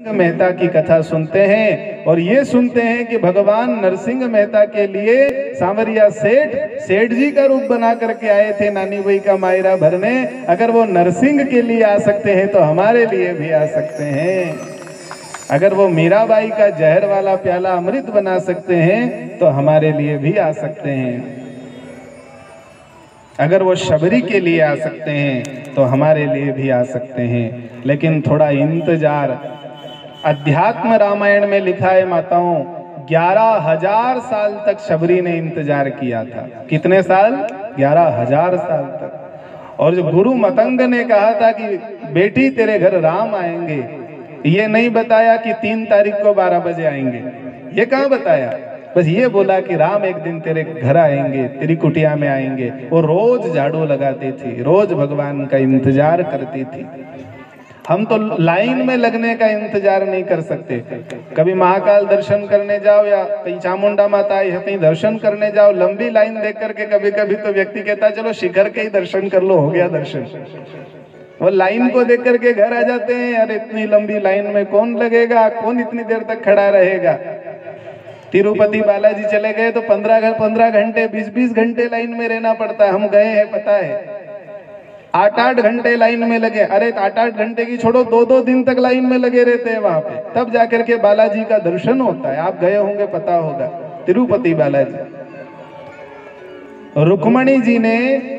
मेहता की कथा सुनते हैं और ये सुनते हैं कि भगवान नरसिंह मेहता के लिए सांवरिया सेठ जी का रूप बना करके आए थे नानी बाई का मायरा भरने। अगर वो नरसिंह के लिए आ सकते हैं तो हमारे लिए भी आ सकते हैं। अगर वो मीराबाई का जहर वाला प्याला अमृत बना सकते हैं तो हमारे लिए भी आ सकते हैं। अगर वो शबरी के लिए आ सकते हैं तो हमारे लिए भी आ सकते हैं। लेकिन थोड़ा इंतजार। अध्यात्म रामायण में लिखा है माताओं, 11,000 साल तक शबरी ने इंतजार किया था। कितने साल? 11,000 साल तक। और जो गुरु मतंग ने कहा था कि बेटी तेरे घर राम आएंगे, ये नहीं बताया कि 3 तारीख को 12 बजे आएंगे। ये कहाँ बताया? बस ये बोला कि राम एक दिन तेरे घर आएंगे, तेरी कुटिया में आएंगे। वो रोज झाड़ू लगाती थी, रोज भगवान का इंतजार करती थी। हम तो लाइन में लगने का इंतजार नहीं कर सकते। कभी महाकाल दर्शन करने जाओ या कहीं चामुंडा माता आई है कहीं दर्शन करने जाओ, लंबी लाइन देख करके कभी कभी तो व्यक्ति कहता है चलो शिखर के ही दर्शन कर लो, हो गया दर्शन। वो लाइन को देख करके घर आ जाते हैं। अरे इतनी लंबी लाइन में कौन लगेगा, कौन इतनी देर तक खड़ा रहेगा। तिरुपति बालाजी चले गए तो 15 घंटे 20 घंटे लाइन में रहना पड़ता है। हम गए हैं, पता है, 8 घंटे लाइन में लगे। अरे 8 घंटे की छोड़ो, 2 दिन तक लाइन में लगे रहते हैं वहां पे, तब जाकर के बालाजी का दर्शन होता है। आप गए होंगे, पता होगा, तिरुपति बालाजी। रुक्मणी जी ने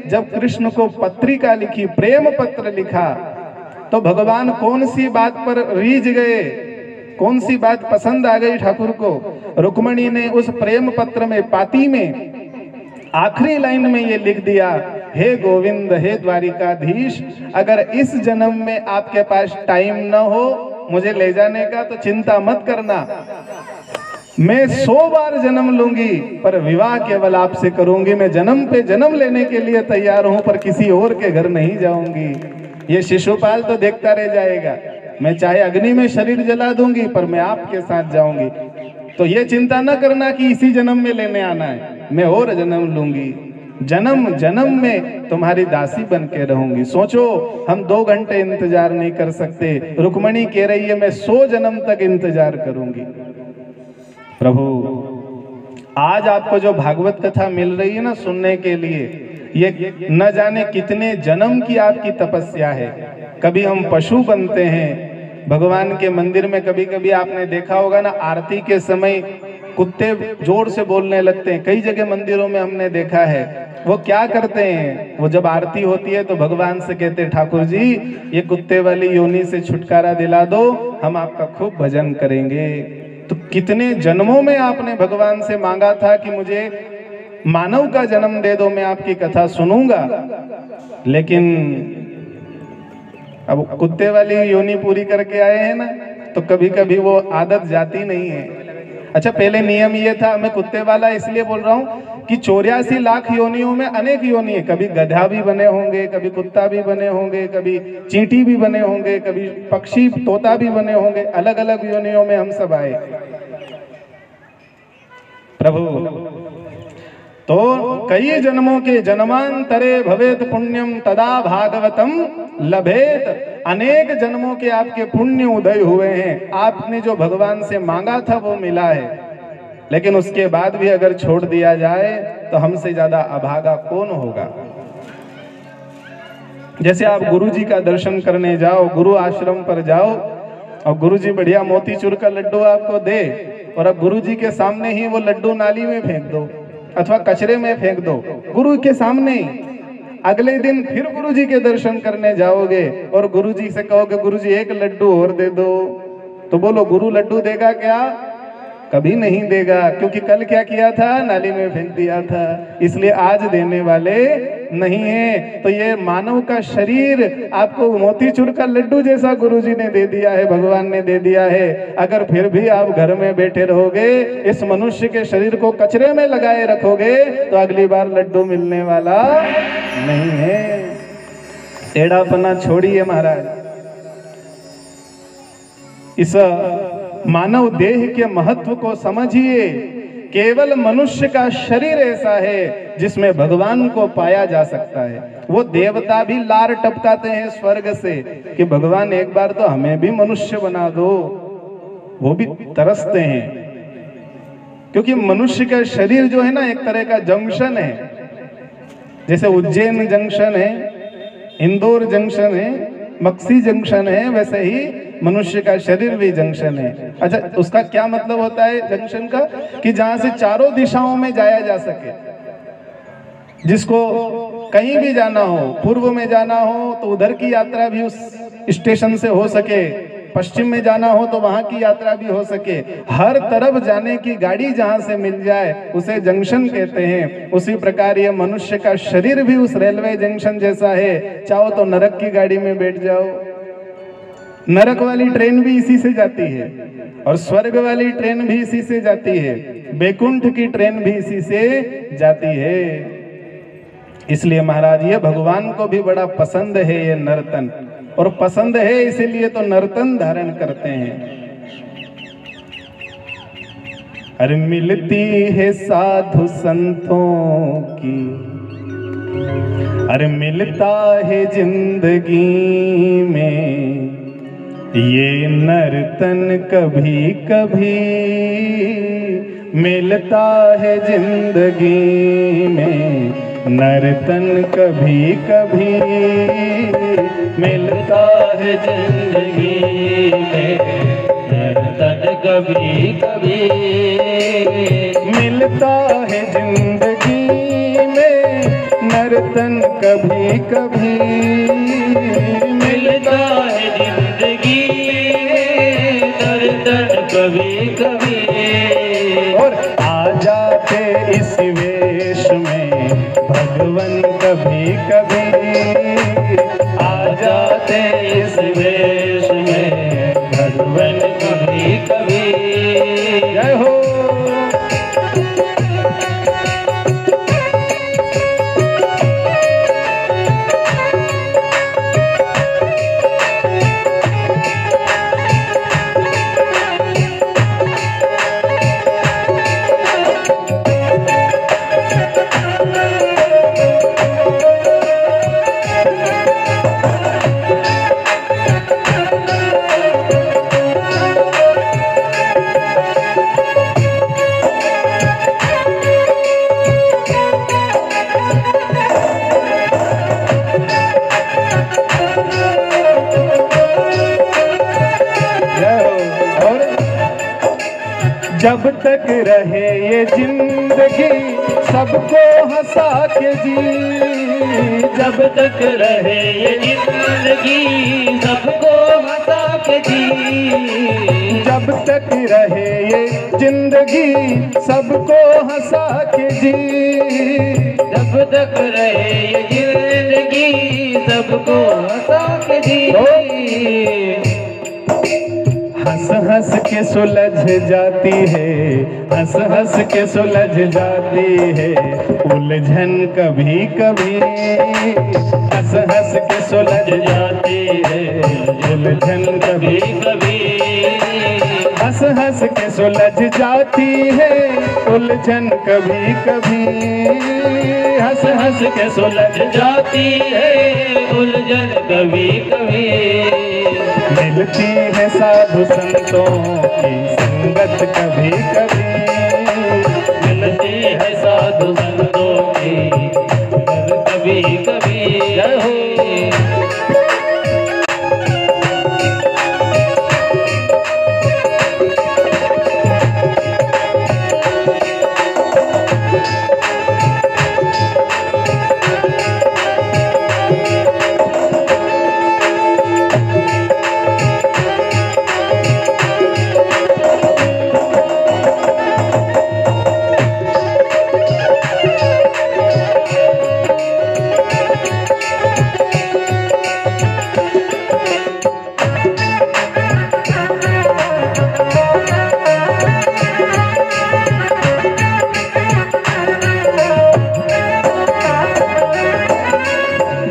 जब कृष्ण को पत्रिका लिखी, प्रेम पत्र लिखा, तो भगवान कौन सी बात पर रीझ गए, कौन सी बात पसंद आ गई ठाकुर को? रुक्मणी ने उस प्रेम पत्र में, पाती में आखिरी लाइन में ये लिख दिया, हे गोविंद, हे द्वारिकाधीश, अगर इस जन्म में आपके पास टाइम न हो मुझे ले जाने का तो चिंता मत करना। मैं 100 बार जन्म लूंगी पर विवाह केवल आपसे करूंगी। मैं जन्म पे जन्म लेने के लिए तैयार हूं पर किसी और के घर नहीं जाऊंगी। ये शिशुपाल तो देखता रह जाएगा। मैं चाहे अग्नि में शरीर जला दूंगी पर मैं आपके साथ जाऊंगी। तो ये चिंता न करना कि इसी जन्म में लेने आना है, मैं और जन्म लूंगी। जन्म जन्म में तुम्हारी दासी बन के रहूंगी। सोचो, हम 2 घंटे इंतजार नहीं कर सकते। रुक्मणी कह रही है मैं 100 जन्म तक इंतजार करूंगी। प्रभु, आज आपको जो भागवत कथा मिल रही है ना सुनने के लिए, ये न जाने कितने जन्म की आपकी तपस्या है। कभी हम पशु बनते हैं भगवान के मंदिर में। कभी कभी आपने देखा होगा ना, आरती के समय कुत्ते जोर से बोलने लगते हैं। कई जगह मंदिरों में हमने देखा है। वो क्या करते हैं, वो जब आरती होती है तो भगवान से कहते हैं, ठाकुर जी ये कुत्ते वाली योनि से छुटकारा दिला दो, हम आपका खूब भजन करेंगे। तो कितने जन्मों में आपने भगवान से मांगा था कि मुझे मानव का जन्म दे दो, मैं आपकी कथा सुनूंगा। लेकिन अब कुत्ते वाली योनि पूरी करके आए हैं ना, तो कभी कभी वो आदत जाती नहीं है। अच्छा, पहले नियम ये था, मैं कुत्ते वाला इसलिए बोल रहा हूँ कि 84 लाख योनियों में अनेक योनि है। कभी गधा भी बने होंगे, कभी कुत्ता भी बने होंगे, कभी चींटी भी बने होंगे, कभी पक्षी तोता भी बने होंगे। अलग अलग योनियों में हम सब आए। प्रभु, तो कई जन्मों के जन्मांतरे भवेत पुण्यम तदा भागवतम लभेत। अनेक जन्मों के आपके पुण्य उदय हुए हैं। आपने जो भगवान से मांगा था वो मिला है। लेकिन उसके बाद भी अगर छोड़ दिया जाए तो हमसे ज्यादा अभागा कौन होगा। जैसे आप गुरु जी का दर्शन करने जाओ, गुरु आश्रम पर जाओ और गुरु जी बढ़िया मोतीचूर का लड्डू आपको दे, और अब गुरु जी के सामने ही वो लड्डू नाली में फेंक दो अथवा कचरे में फेंक दो, गुरु के सामने ही। अगले दिन फिर गुरु जी के दर्शन करने जाओगे और गुरु जी से कहोगे गुरु जी एक लड्डू और दे दो, तो बोलो गुरु लड्डू देगा क्या? कभी नहीं देगा, क्योंकि कल क्या किया था, नाली में फेंक दिया था। इसलिए आज देने वाले नहीं है। तो ये मानव का शरीर आपको मोतीचूर का लड्डू जैसा गुरुजी ने दे दिया है, भगवान ने दे दिया है। अगर फिर भी आप घर में बैठे रहोगे, इस मनुष्य के शरीर को कचरे में लगाए रखोगे, तो अगली बार लड्डू मिलने वाला नहीं है। टेढ़ापना छोड़िए महाराज। इस मानव देह के महत्व को समझिए। केवल मनुष्य का शरीर ऐसा है जिसमें भगवान को पाया जा सकता है। वो देवता भी लार टपकाते हैं स्वर्ग से कि भगवान एक बार तो हमें भी मनुष्य बना दो। वो भी तरसते हैं, क्योंकि मनुष्य का शरीर जो है ना एक तरह का जंक्शन है। जैसे उज्जैन जंक्शन है, इंदौर जंक्शन है, मक्सी जंक्शन है, वैसे ही मनुष्य का शरीर भी जंक्शन है। अच्छा, उसका क्या मतलब होता है जंक्शन का? कि जहां से चारों दिशाओं में जाया जा सके। जिसको कहीं भी जाना हो, पूर्व में जाना हो तो उधर की यात्रा भी उस स्टेशन से हो सके, पश्चिम में जाना हो तो वहां की यात्रा भी हो सके, हर तरफ जाने की गाड़ी जहां से मिल जाए उसे जंक्शन कहते हैं। उसी प्रकार ये मनुष्य का शरीर भी उस रेलवे जंक्शन जैसा है। चाहो तो नरक की गाड़ी में बैठ जाओ, नरक वाली ट्रेन भी इसी से जाती है, और स्वर्ग वाली ट्रेन भी इसी से जाती है, बैकुंठ की ट्रेन भी इसी से जाती है। इसलिए महाराज ये भगवान को भी बड़ा पसंद है ये नर्तन, और पसंद है इसीलिए तो नर्तन धारण करते हैं। अरे मिलती है साधु संतों की, अरे मिलता है जिंदगी में ये नर्तन कभी कभी, मिलता है जिंदगी में नर्तन कभी कभी, मिलता है जिंदगी में नर्तन कभी कभी, मिलता है जिंदगी में नर्तन कभी कभी, मिलता है जिंदगी में नर्तन कभी कभी। और आ जाते इस वेश में भगवन कभी कभी, आ जाते इस वेश में भगवन कभी कभी। जय हो। जब तक रहे ये जिंदगी सबको हंसा के जी, जब तक रहे ये जिंदगी सबको हंसा के जी, जब तक रहे ये जिंदगी सबको हंसा के जी, जब तक रहे ये जिंदगी सबको हंसा के जी। हंस हंस के सुलझ जाती है, हंस हंस के सुलझ जाती है उलझन कभी कभी, हंस हंस के सुलझ जाती है उलझन कभी कभी, हंस हंस के सुलझ जाती है उलझन कभी कभी, हंस हंस के सुलझ जाती है उलझन कभी कभी। मिलती है साधु संतों की संगत कभी कभी, मिलती है साधु संतों की संगत कभी कभी। जय हो।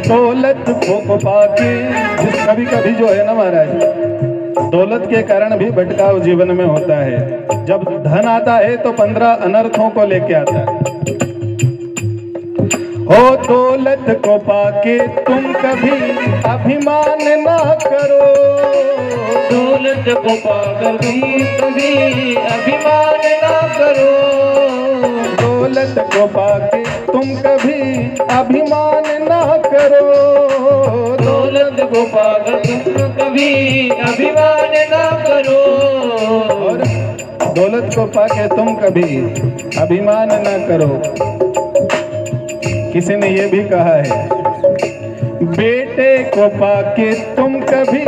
दौलत को पाके कभी कभी जो है ना महाराज, दौलत के कारण भी भटकाव जीवन में होता है। जब धन आता है तो 15 अनर्थों को लेके आता है। हो दौलत को पाके तुम कभी अभिमान ना करो, दौलत को पाकर भी कभी अभिमान ना करो, दौलत को पाके तुम कभी अभिमान ना करो, दौलत को पाकर तुम कभी अभिमान ना करो, और दौलत को पाके तुम कभी अभिमान ना करो। किसी ने ये भी कहा है, बेटे को पाके तुम कभी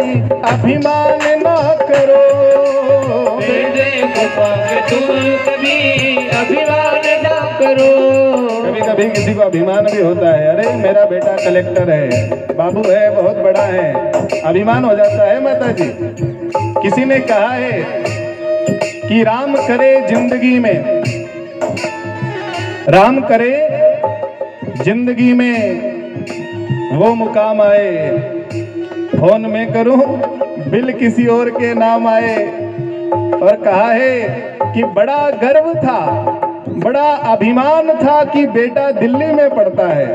अभिमान ना करो, बेटे को पाके तुम कभी अभिमान ना करो। कभी कभी किसी को अभिमान भी होता है, अरे मेरा बेटा कलेक्टर है, बाबू है, बहुत बड़ा है, अभिमान हो जाता है माता जी। किसी ने कहा है कि राम करे जिंदगी में, राम करे जिंदगी में वो मुकाम आए, फोन में करूं बिल किसी और के नाम आए। और कहा है कि बड़ा गर्व था, बड़ा अभिमान था कि बेटा दिल्ली में पढ़ता है,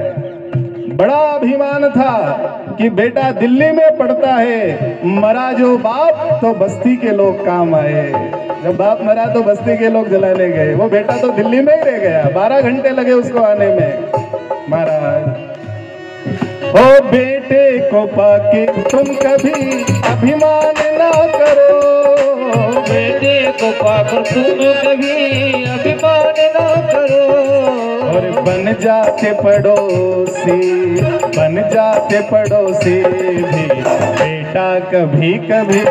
बड़ा अभिमान था कि बेटा दिल्ली में पढ़ता है, मरा जो बाप तो बस्ती के लोग काम आए। जब बाप मरा तो बस्ती के लोग जलाने गए, वो बेटा तो दिल्ली में ही रह गया, 12 घंटे लगे उसको आने में। महाराज ओ बेटे को पाके तुम कभी अभिमान ना करो, बेटे को पाकर तुम कभी अभिमान ना करो, और बन जाते पड़ोसी, बन जाते पड़ोसी भी बेटा कभी कभी,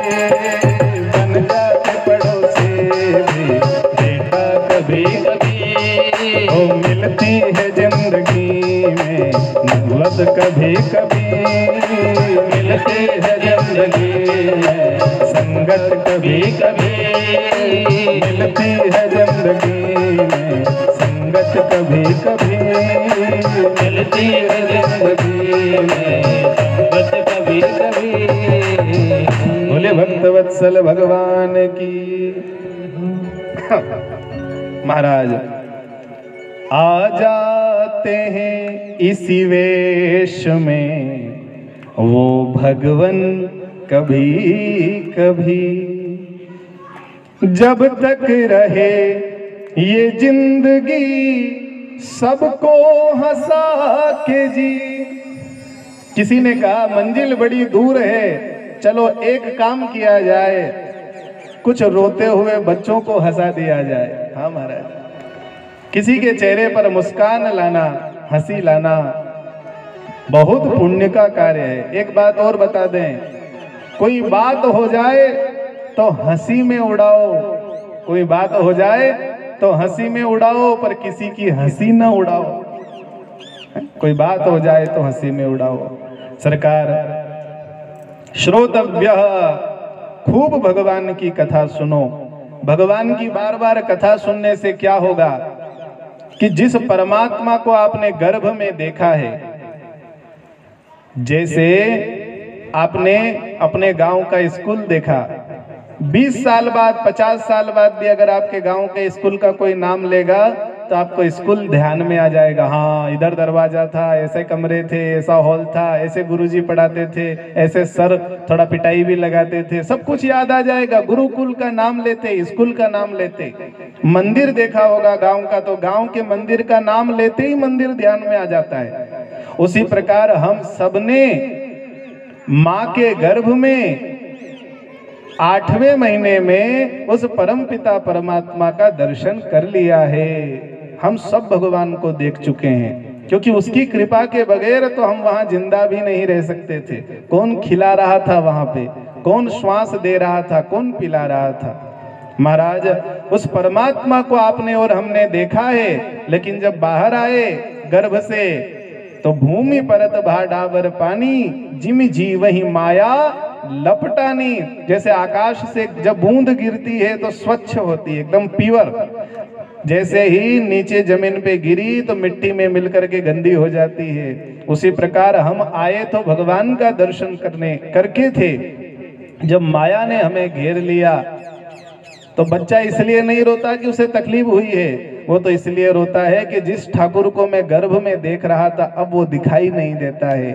बन जाते पड़ोसी भी बेटा कभी कभी। ओ मिलती है जिंदगी में नौबत कभी कभी, मिलती है जिंदगी में संगत कभी कभी, मिलती है जिंदगी में संगत कभी कभी, मिलती है जिंदगी में संगत कभी कभी। बोले भक्त वत्सल भगवान की। महाराज आ जाते हैं इसी वेश में वो भगवन कभी कभी, जब तक रहे ये जिंदगी सबको हंसा के जी। किसी ने कहा मंजिल बड़ी दूर है, चलो एक काम किया जाए, कुछ रोते हुए बच्चों को हंसा दिया जाए। हाँ महाराज, किसी के चेहरे पर मुस्कान लाना, हंसी लाना बहुत पुण्य का कार्य है। एक बात और बता दें, कोई बात हो जाए तो हंसी में उड़ाओ, कोई बात हो जाए तो हंसी में उड़ाओ, पर किसी की हंसी न उड़ाओ। कोई बात हो जाए तो हंसी में उड़ाओ। सरकार श्रोतव्य, खूब भगवान की कथा सुनो। भगवान की बार बार कथा सुनने से क्या होगा कि जिस परमात्मा को आपने गर्भ में देखा है, जैसे आपने अपने गांव का स्कूल देखा, 20 साल बाद 50 साल बाद भी अगर आपके गांव के स्कूल का कोई नाम लेगा तो आपको स्कूल ध्यान में आ जाएगा। हाँ, इधर दरवाजा था, ऐसे कमरे थे, ऐसा हॉल था, ऐसे गुरुजी पढ़ाते थे, ऐसे सर थोड़ा पिटाई भी लगाते थे, सब कुछ याद आ जाएगा। गुरुकुल का नाम लेते, स्कूल का नाम लेते। मंदिर देखा होगा गांव का, तो गांव के मंदिर का नाम लेते ही मंदिर ध्यान में आ जाता है। उसी प्रकार हम सबने माँ के गर्भ में 8वें महीने में उस परम पिता परमात्मा का दर्शन कर लिया है। हम सब भगवान को देख चुके हैं, क्योंकि उसकी कृपा के बगैर तो हम वहां जिंदा भी नहीं रह सकते थे। कौन खिला रहा था वहां पे, कौन श्वास दे रहा था, कौन पिला रहा था। महाराज, उस परमात्मा को आपने और हमने देखा है, लेकिन जब बाहर आए गर्भ से तो भूमि परत भा डाबर पानी, जिम जी वही माया लपटानी। जैसे आकाश से जब बूंद गिरती है तो स्वच्छ होती है, एकदम प्योर, जैसे ही नीचे जमीन पे गिरी तो मिट्टी में मिलकर के गंदी हो जाती है। उसी प्रकार हम आए तो भगवान का दर्शन करके थे। जब माया ने हमें घेर लिया तो बच्चा इसलिए नहीं रोता कि उसे तकलीफ हुई है, वो तो इसलिए रोता है कि जिस ठाकुर को मैं गर्भ में देख रहा था अब वो दिखाई नहीं देता है,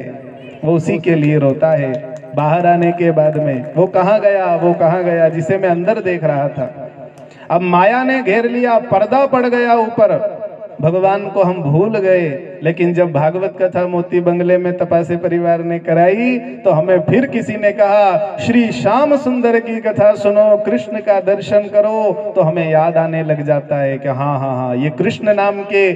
वो उसी के लिए रोता है। बाहर आने के बाद में। वो कहाँ गया जिसे मैं अंदर देख रहा था। अब माया ने घेर लिया, पर्दा पड़ गया ऊपर, भगवान को हम भूल गए। लेकिन जब भागवत कथा मोती बंगले में तपासे परिवार ने कराई तो हमें फिर किसी ने कहा श्री श्याम सुंदर की कथा सुनो, कृष्ण का दर्शन करो, तो हमें याद आने लग जाता है कि हाँ, ये कृष्ण नाम के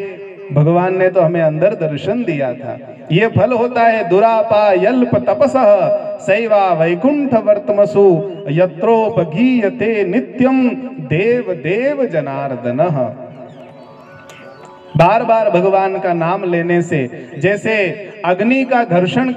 भगवान ने तो हमें अंदर दर्शन दिया था। ये फल होता है दुरापायल्प तपसः सैवा वैकुंठ वर्तमसु यत्रोपगीयते नित्यम देव देव जनार्दनः। बार बार भगवान का नाम लेने से, जैसे अग्नि का घर्षण,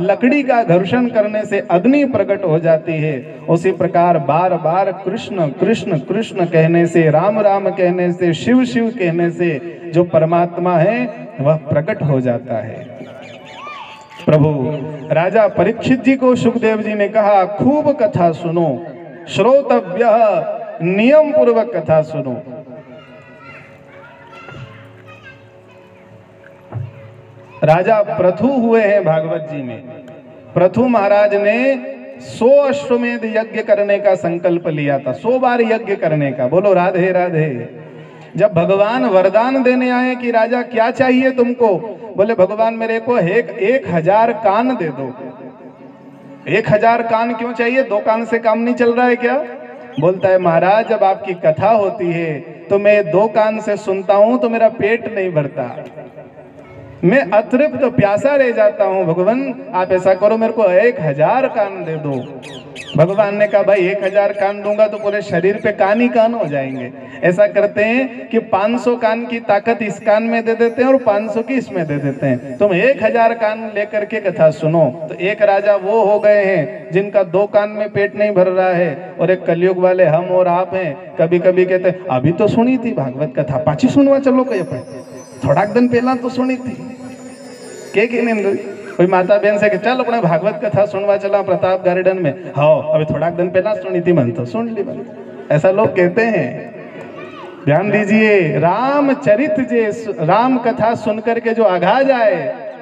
लकड़ी का घर्षण करने से अग्नि प्रकट हो जाती है, उसी प्रकार बार बार कृष्ण कृष्ण कृष्ण कहने से, राम राम कहने से, शिव शिव कहने से जो परमात्मा है वह प्रकट हो जाता है। प्रभु राजा परीक्षित जी को सुखदेव जी ने कहा खूब कथा सुनो, श्रोतव्य, नियम पूर्वक कथा सुनो। राजा पृथु हुए हैं भागवत जी में। पृथु महाराज ने 100 अश्वमेध यज्ञ करने का संकल्प लिया था, 100 बार यज्ञ करने का। बोलो राधे राधे। जब भगवान वरदान देने आए कि राजा क्या चाहिए तुमको, बोले भगवान मेरे को 1000 कान दे दो। 1000 कान क्यों चाहिए, 2 कान से काम नहीं चल रहा है क्या? बोलता है महाराज जब आपकी कथा होती है तो मैं 2 कान से सुनता हूं तो मेरा पेट नहीं भरता, मैं अतृप्त प्यासा रह जाता हूं। भगवान आप ऐसा करो मेरे को 1000 कान दे दो। भगवान ने कहा भाई 1000 कान दूंगा तो पूरे शरीर पे कान ही कान हो जाएंगे। ऐसा करते हैं कि 500 कान की ताकत इस कान में दे देते हैं और 500 की इसमें दे देते हैं, तुम 1000 कान लेकर के कथा सुनो। तो एक राजा वो हो गए हैं जिनका 2 कान में पेट नहीं भर रहा है, और एक कलयुग वाले हम और आप हैं। कभी कभी कहते हैं अभी तो सुनी थी भागवत कथा, पाची सुनवा चलो कहीं पर, थोड़ा दिन पहला तो सुनी थी के नहीं। कोई माता बहन से कि चल अपने भागवत कथा सुनवा चला प्रताप गार्डन में, हाँ अभी थोड़ा दिन पहला सुनी थी, मन तो सुन ली मन। ऐसा लोग कहते हैं। ध्यान दीजिए, रामचरित जे राम कथा सुनकर के जो अघा जाए,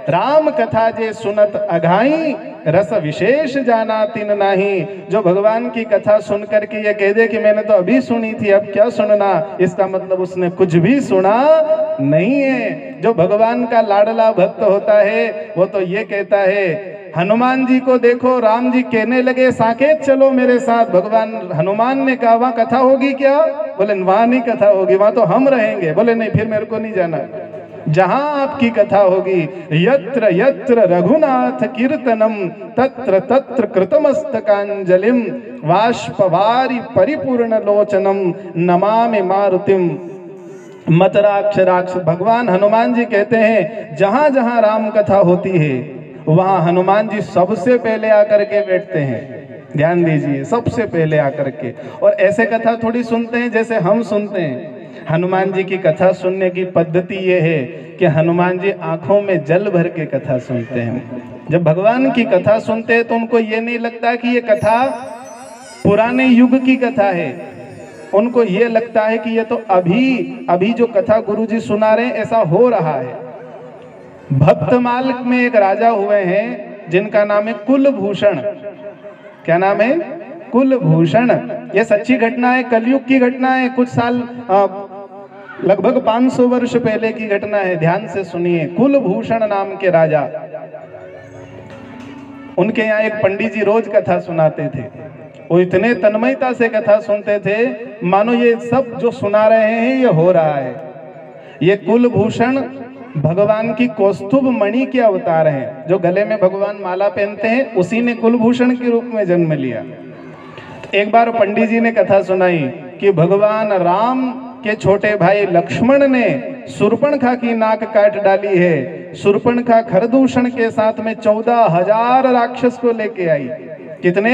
राम कथा जे सुनत अघाई रस विशेष जाना तिन नाही। जो भगवान की कथा सुनकर के ये कह दे कि मैंने तो अभी सुनी थी अब क्या सुनना, इसका मतलब उसने कुछ भी सुना नहीं है। जो भगवान का लाडला भक्त होता है वो तो ये कहता है, हनुमान जी को देखो, राम जी कहने लगे साकेत चलो मेरे साथ, भगवान हनुमान ने कहा वहां कथा होगी क्या? बोले वहां नहीं कथा होगी, वहां तो हम रहेंगे। बोले नहीं फिर मेरे को नहीं जाना, जहां आपकी कथा होगी। यत्र यत्र रघुनाथ कीर्तनम तत्र तत्र कृतमस्तकांजलिम वाष्पवारि परिपूर्ण लोचनम नमामि मारुतिम मतराक्षराक्ष। भगवान हनुमान जी कहते हैं जहां जहां राम कथा होती है वहां हनुमान जी सबसे पहले आकर के बैठते हैं। ध्यान दीजिए, सबसे पहले आकर के। और ऐसे कथा थोड़ी सुनते हैं जैसे हम सुनते हैं। हनुमान जी की कथा सुनने की पद्धति ये है कि हनुमान जी आंखों में जल भर के कथा सुनते हैं। जब भगवान की कथा सुनते हैं तो उनको ये नहीं लगता कि ये कथा पुराने युग की कथा है, उनको ये लगता है कि ये तो अभी जो कथा गुरुजी सुना रहे हैं ऐसा हो रहा है। भक्तमाल में एक राजा हुए हैं जिनका नाम है कुलभूषण। क्या नाम है? कुलभूषण। ये सच्ची घटना है, कलयुग की घटना है, कुछ साल लगभग 500 वर्ष पहले की घटना है। ध्यान से सुनिए। कुलभूषण नाम के राजा, उनके यहाँ एक पंडित जी रोज कथा सुनाते थे। वो इतने तन्मयता से कथा सुनते थे मानो ये सब जो सुना रहे हैं ये हो रहा है। ये कुलभूषण भगवान की कौस्तुभ मणि के अवतार हैं। जो गले में भगवान माला पहनते हैं उसी ने कुलभूषण के रूप में जन्म लिया। एक बार पंडित जी ने कथा सुनाई कि भगवान राम के छोटे भाई लक्ष्मण ने शूर्पणखा की नाक काट डाली है। शूर्पणखा खरदूषण के साथ में 14,000 राक्षस को लेके आई। कितने?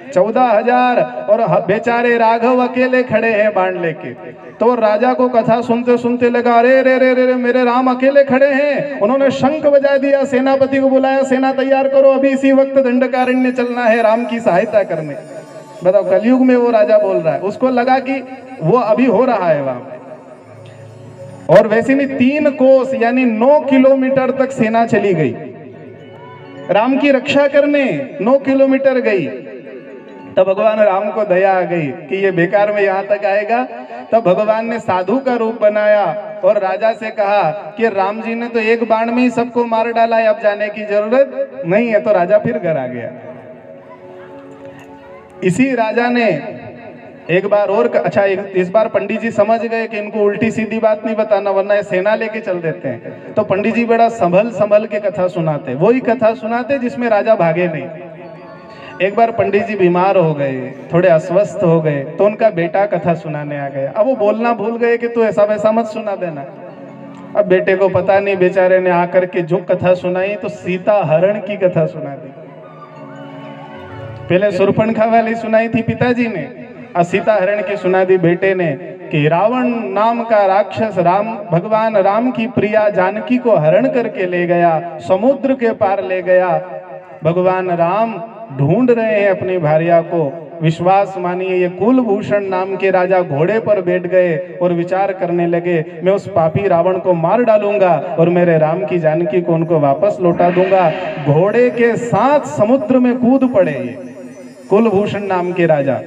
14,000। और बेचारे राघव अकेले खड़े हैं बाण लेके। तो राजा को कथा सुनते सुनते लगा अरे रे रे रे मेरे राम अकेले खड़े हैं। उन्होंने शंख बजा दिया, सेनापति को बुलाया, सेना तैयार करो, अभी इसी वक्त दंडकारण्य चलना है राम की सहायता करने। बताओ, कलयुग में वो राजा बोल रहा है। उसको लगा कि वो अभी हो रहा है वहां। और वैसे नहीं 3 कोस यानी 9 किलोमीटर तक सेना चली गई। राम की रक्षा करने 9 किलोमीटर गई। तब भगवान राम को दया आ गई कि ये बेकार में यहाँ तक आएगा। तब भगवान ने साधु का रूप बनाया और राजा से कहा कि राम जी ने तो एक बाण में ही सबको मार डाला है, अब जाने की जरूरत नहीं है। तो राजा फिर घर आ गया। इसी राजा ने एक बार और अच्छा, इस बार पंडित जी समझ गए कि इनको उल्टी सीधी बात नहीं बताना वरना ये सेना लेके चल देते हैं। तो पंडित जी बड़ा संभल संभल के कथा सुनाते, वही कथा सुनाते जिसमें राजा भागे नहीं। एक बार पंडित जी बीमार हो गए, थोड़े अस्वस्थ हो गए, तो उनका बेटा कथा सुनाने आ गया। अब वो बोलना भूल गए कि तू ऐसा वैसा मत सुना देना। अब बेटे को पता नहीं, बेचारे ने आकर के जो कथा सुनाई तो सीता हरण की कथा सुना दी। पहले सुरपणखा वाली सुनाई थी पिताजी ने, और सीता हरण की सुना दी बेटे ने कि रावण नाम का राक्षस राम भगवान राम की प्रिया जानकी को हरण करके ले गया, समुद्र के पार ले गया। भगवान राम ढूंढ रहे हैं अपनी भार्या को। विश्वास मानिए, ये कुलभूषण नाम के राजा घोड़े पर बैठ गए और विचार करने लगे, मैं उस पापी रावण को मार डालूंगा और मेरे राम की जानकी को उनको वापस लौटा दूंगा। घोड़े के साथ समुद्र में कूद पड़े ये कुलभूषण नाम के राजा।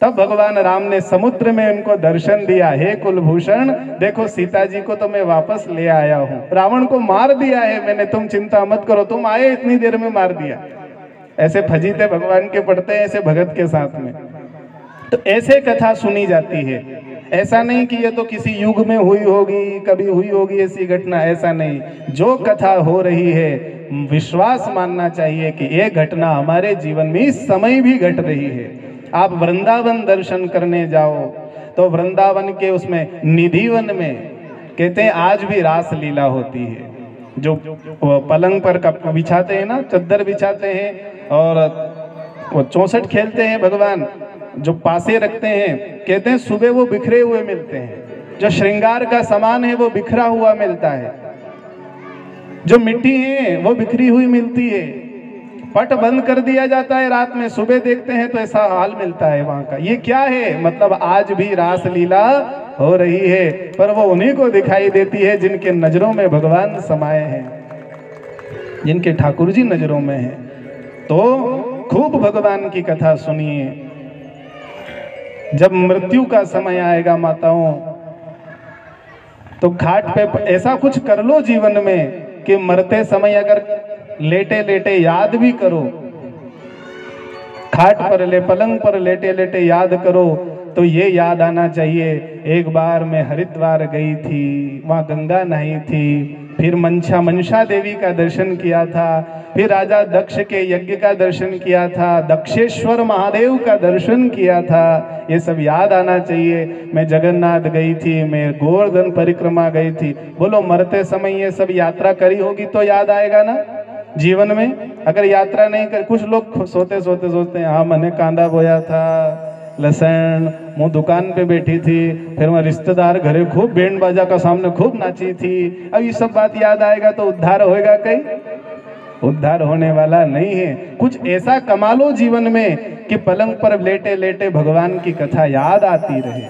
तब भगवान राम ने समुद्र में उनको दर्शन दिया, हे कुलभूषण देखो सीता जी को तो मैं वापस ले आया हूँ, रावण को मार दिया है मैंने, तुम चिंता मत करो, तुम आए इतनी देर में मार दिया। ऐसे फजीते भगवान के पढ़ते हैं ऐसे भगत के साथ में। तो ऐसे कथा सुनी जाती है। ऐसा नहीं कि ये तो किसी युग में हुई होगी, कभी हुई होगी ऐसी घटना, ऐसा नहीं। जो कथा हो रही है विश्वास मानना चाहिए कि ये घटना हमारे जीवन में इस समय भी घट रही है। आप वृंदावन दर्शन करने जाओ तो वृंदावन के उसमें निधिवन में कहते हैं आज भी रास लीला होती है। जो पलंग पर बिछाते हैं ना, चद्दर बिछाते हैं और वो 64 खेलते हैं भगवान, जो पासे रखते हैं, कहते हैं सुबह वो बिखरे हुए मिलते हैं। जो श्रृंगार का सामान है वो बिखरा हुआ मिलता है, जो मिट्टी है वो बिखरी हुई मिलती है। पट बंद कर दिया जाता है रात में, सुबह देखते हैं तो ऐसा हाल मिलता है वहां का। ये क्या है? मतलब आज भी रास लीला हो रही है, पर वो उन्हीं को दिखाई देती है जिनके नजरों में भगवान समाये हैं, जिनके ठाकुर जी नजरों में हैं। तो खूब भगवान की कथा सुनिए। जब मृत्यु का समय आएगा माताओं, तो खाट पे ऐसा कुछ कर लो जीवन में कि मरते समय अगर लेटे लेटे याद भी करो, खाट पर पलंग पर लेटे लेटे याद करो, तो ये याद आना चाहिए, एक बार मैं हरिद्वार गई थी, वहाँ गंगा नहाई थी, फिर मनसा देवी का दर्शन किया था, फिर राजा दक्ष के यज्ञ का दर्शन किया था, दक्षेश्वर महादेव का दर्शन किया था। ये सब याद आना चाहिए। मैं जगन्नाथ गई थी, मैं गोवर्धन परिक्रमा गई थी। बोलो मरते समय ये सब यात्रा करी होगी तो याद आएगा ना जीवन में। अगर यात्रा नहीं कर, कुछ लोग सोते सोते सोचते हैं हाँ मैंने कांदा बोया था, लहसुन, मैं दुकान पे बैठी थी, फिर मैं रिश्तेदार घरे खूब बैंड बाजा का सामने खूब नाची थी। अब ये सब बात याद आएगा तो उद्धार होएगा? कहीं उद्धार होने वाला नहीं है। कुछ ऐसा कमा लो जीवन में कि पलंग पर लेटे लेटे भगवान की कथा याद आती रहे।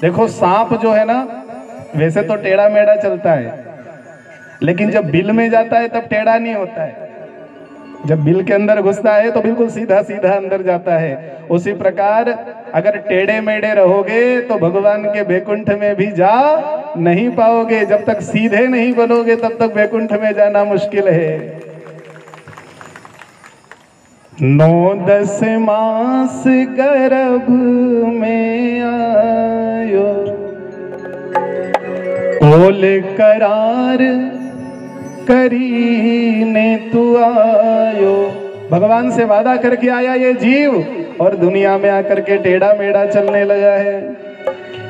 देखो सांप जो है ना, वैसे तो टेढ़ा मेढ़ा चलता है, लेकिन जब बिल में जाता है तब टेढ़ा नहीं होता है। जब बिल के अंदर घुसता है तो बिल्कुल सीधा सीधा अंदर जाता है। उसी प्रकार अगर टेढ़े मेढ़े रहोगे तो भगवान के बैकुंठ में भी जा नहीं पाओगे। जब तक सीधे नहीं बनोगे तब तक बैकुंठ में जाना मुश्किल है। 9-10 मास गर्भ में आयो, ओल करार करीने तू आयो। भगवान से वादा करके आया ये जीव और दुनिया में आकर के टेढ़ा मेढ़ा चलने लगा है।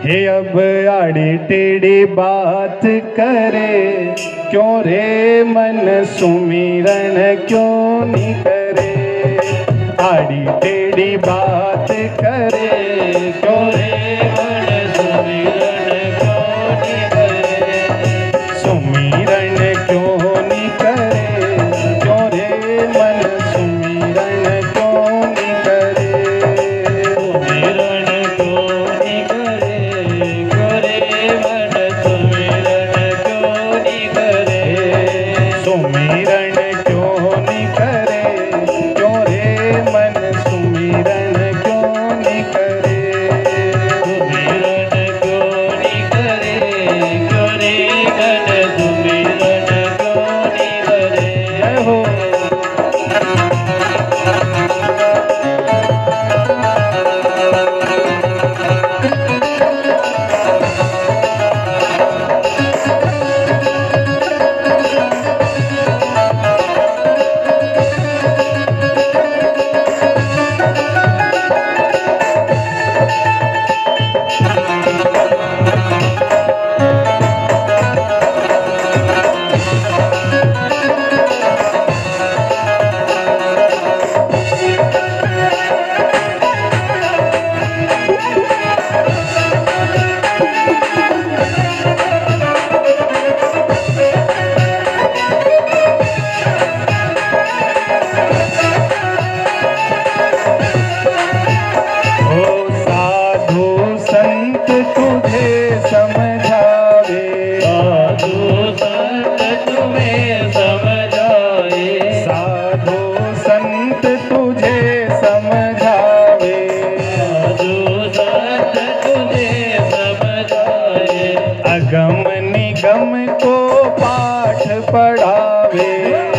हे अब आड़ी टेढ़ी बात करे, क्यों रे मन सुमिरन क्यों नहीं करे। आड़ी टेढ़ी बात करे, क्यों रे मन सुमिरन क्यों नहीं करे। सुमिरन क्यों नहीं करे, क्यों रे मन सुमिरन क्यों नहीं करे। सुमिरन क्यों नहीं करे, क्यों रे मन सुमिरन क्यों नहीं करे। सुमिरन क्यों नहीं संत तुझे समझावे, साधु संत तुम्हें समझाए, साधु संत तुझे समझावे, साधु संत तुझे समझाए, अगम निगम को पाठ पढ़ावे,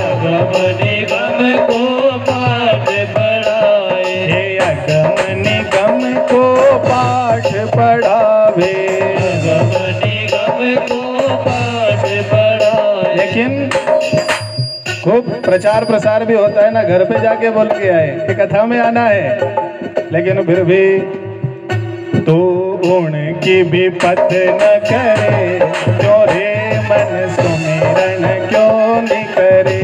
अगम निगम को पाठ पढ़ाए, हे अगम निगम को पाठ पढ़ावे। अगम निगम को पाठ पढ़ाए। लेकिन खूब प्रचार प्रसार भी होता है ना, घर पे जाके बोल के आए कि कथा में आना है, लेकिन फिर भी तू उनकी भी पत न करे, क्यों रे मन सुमिरन क्यों नहीं करे,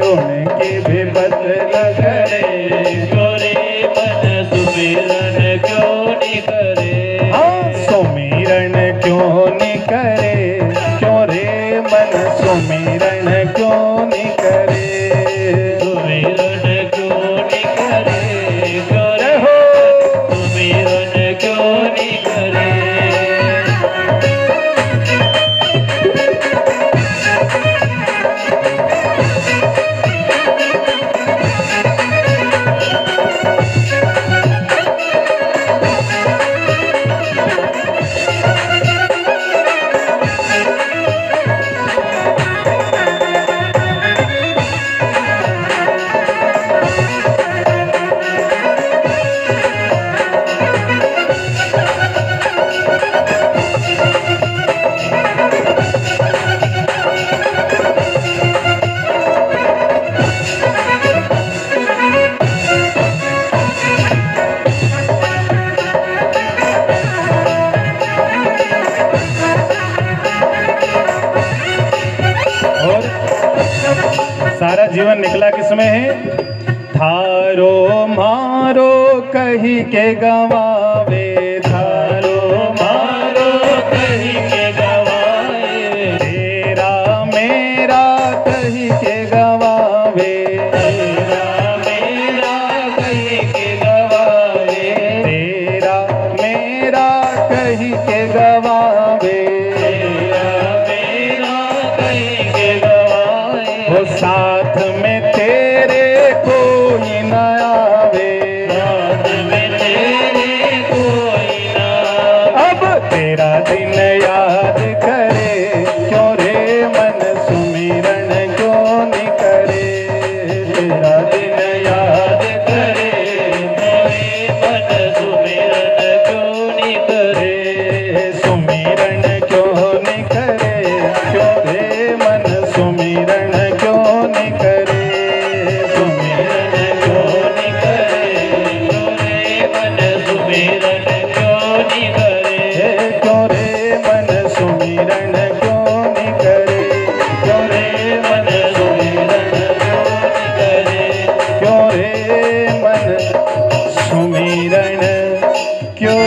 उनकी भी पत न करे, गोरे मन सुमिरन क्यों नहीं करे, हाँ सुमिरन क्यों नहीं करे, क्यों रे मन सुमिरन क्यों नहीं करे। सुमिरन क्यों नहीं करे, गोरे हो सुमिरन क्यों नहीं करे। और सारा जीवन निकला किसमें है? थारो मारो कही के गवावे, थारो मारो कही के गवाए, तेरा मेरा कही के गवावे, तेरा मेरा कही के गवाए, तेरा मेरा कही के गवावे, तेरा मेरा कही के गवाए, वो साथ में तेरे कोई न आवे, साथ में तेरे कोई ना, अब तेरा दिन याद करे, क्यों रे मन सुमिरन क्यों नहीं करे, तेरा दिन याद करे, कोई मन सुमिरन क्यों नहीं करे, सुमिरन क्यों नहीं करे, क्यों रे मन सुमिरन क्यों नहीं करे, सुमिरन क्यों नहीं करे, गोरे मन सुमिरन क्यों नहीं करे, क्यों रे मन सुमिरन क्यों नहीं करे, क्यों रे मन सुमिरन क्यों रे मन सुमिरन क्यों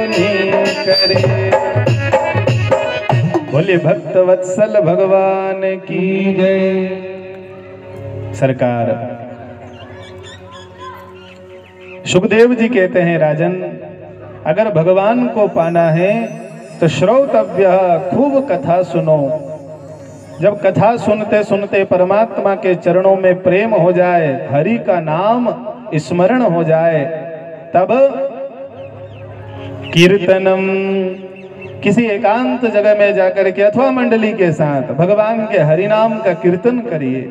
नहीं करे। बोले भक्त वत्सल भगवान की जय। सरकार सुखदेव जी कहते हैं, राजन अगर भगवान को पाना है तो श्रोतव्य, खूब कथा सुनो। जब कथा सुनते सुनते परमात्मा के चरणों में प्रेम हो जाए, हरि का नाम स्मरण हो जाए, तब कीर्तनम, किसी एकांत जगह में जाकर के अथवा मंडली के साथ भगवान के हरि नाम का कीर्तन करिए।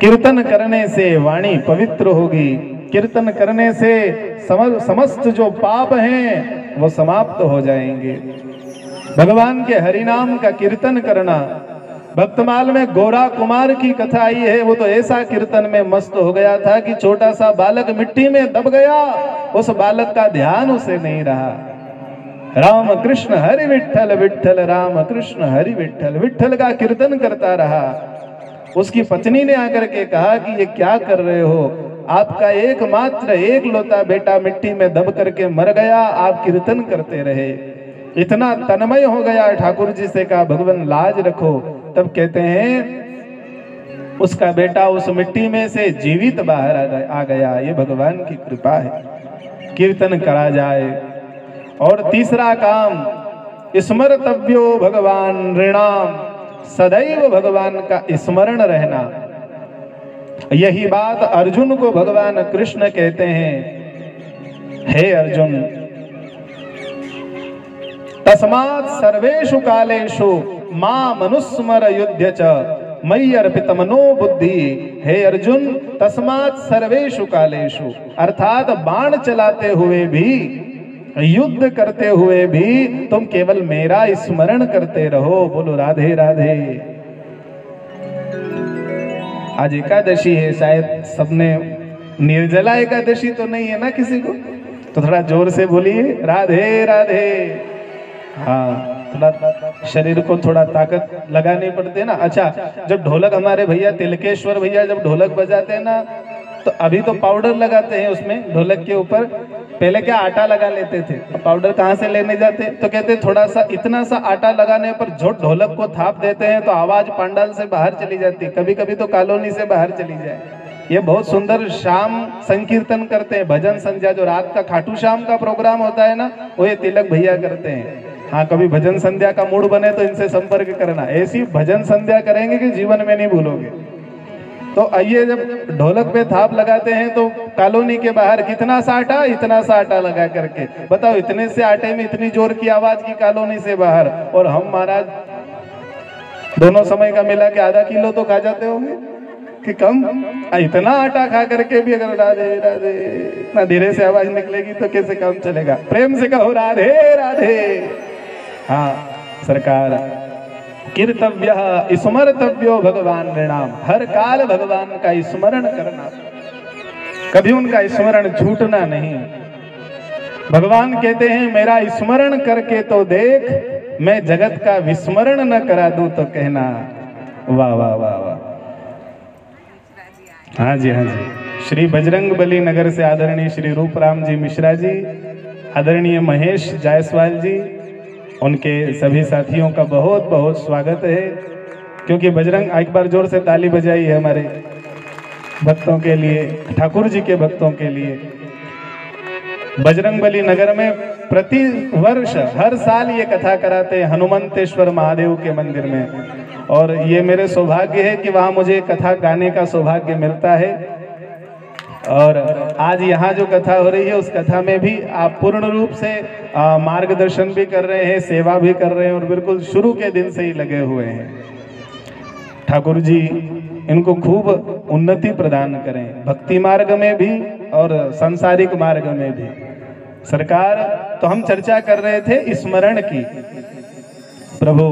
कीर्तन करने से वाणी पवित्र होगी, कीर्तन करने से समस्त जो पाप हैं वो समाप्त हो जाएंगे। भगवान के हरि नाम का कीर्तन करना। भक्तमाल में गोरा कुमार की कथा आई है, वो तो ऐसा कीर्तन में मस्त हो गया था कि छोटा सा बालक मिट्टी में दब गया, उस बालक का ध्यान उसे नहीं रहा। राम कृष्ण हरि विठ्ठल विठ्ठल राम कृष्ण हरि विठ्ठल, विठ्ठल का कीर्तन करता रहा। उसकी पत्नी ने आकर के कहा कि ये क्या कर रहे हो, आपका एकमात्र एक लौता बेटा मिट्टी में दब करके मर गया, आप कीर्तन करते रहे। इतना तन्मय हो गया, ठाकुर जी से कहा भगवान लाज रखो। तब कहते हैं उसका बेटा उस मिट्टी में से जीवित बाहर आ गया। ये भगवान की कृपा है। कीर्तन करा जाए, और तीसरा काम स्मर्तव्यो भगवान नृणाम, सदैव भगवान का स्मरण रहना। यही बात अर्जुन को भगवान कृष्ण कहते हैं, हे अर्जुन तस्मात् सर्वेषु कालेषु मां मनुस्मर युध्य च मयि अर्पित मनो बुद्धि। हे अर्जुन तस्मात् सर्वेषु कालेषु, अर्थात बाण चलाते हुए भी, युद्ध करते हुए भी तुम केवल मेरा स्मरण करते रहो। बोलो राधे राधे। आज एकादशी है, शायद सबने निर्जला एकादशी तो नहीं है ना किसी को, तो थोड़ा जोर से बोलिए राधे राधे। हाँ, थोड़ा शरीर को थोड़ा ताकत लगानी पड़ती है ना। अच्छा, जब ढोलक हमारे भैया तिलकेश्वर भैया जब ढोलक बजाते हैं ना, तो अभी तो पाउडर लगाते हैं उसमें ढोलक के ऊपर, पहले क्या आटा लगा लेते थे। पाउडर कहाँ से लेने जाते, तो कहते थोड़ा सा इतना सा आटा लगाने पर जो ढोलक को थाप देते हैं तो आवाज पंडाल से बाहर चली जाती है, कभी कभी तो कॉलोनी से बाहर चली जाए। ये बहुत सुंदर शाम संकीर्तन करते हैं, भजन संध्या जो रात का खाटू शाम का प्रोग्राम होता है ना, वो ये तिलक भैया करते हैं। हाँ, कभी भजन संध्या का मूड बने तो इनसे संपर्क करना, ऐसी भजन संध्या करेंगे कि जीवन में नहीं भूलोगे। तो आइए, जब ढोलक पे थाप लगाते हैं तो कॉलोनी के बाहर कितना सा आटा, इतना सा आटा लगा करके, बताओ इतने से आटे में इतनी जोर की आवाज की कॉलोनी से बाहर। और हम महाराज दोनों समय का मिला के आधा किलो तो खा जाते होंगे कि कम। इतना आटा खा करके भी अगर राधे राधे इतना धीरे से आवाज निकलेगी तो कैसे काम चलेगा। प्रेम से कहो राधे राधे। हाँ सरकार, कीर्तव्य स्मर्तव्यो भगवान नृणाम, हर काल भगवान का स्मरण करना, कभी उनका स्मरण छूटना नहीं। भगवान कहते हैं मेरा स्मरण करके तो देख, मैं जगत का विस्मरण न करा दूं तो कहना। वाह वाह वाह वाह। हाँ जी, हाँ जी। श्री बजरंगबली नगर से आदरणीय श्री रूपराम जी मिश्रा जी, आदरणीय महेश जायसवाल जी, उनके सभी साथियों का बहुत बहुत स्वागत है। क्योंकि बजरंग, एक बार जोर से ताली बजाई है हमारे भक्तों के लिए, ठाकुर जी के भक्तों के लिए। बजरंगबली नगर में प्रति वर्ष हर साल ये कथा कराते हैं हनुमंतेश्वर महादेव के मंदिर में, और ये मेरे सौभाग्य है कि वहाँ मुझे कथा गाने का सौभाग्य मिलता है। और आज यहाँ जो कथा हो रही है उस कथा में भी आप पूर्ण रूप से मार्गदर्शन भी कर रहे हैं, सेवा भी कर रहे हैं, और बिल्कुल शुरू के दिन से ही लगे हुए हैं। ठाकुर जी इनको खूब उन्नति प्रदान करें, भक्ति मार्ग में भी और सांसारिक मार्ग में भी। सरकार, तो हम चर्चा कर रहे थे स्मरण की। प्रभु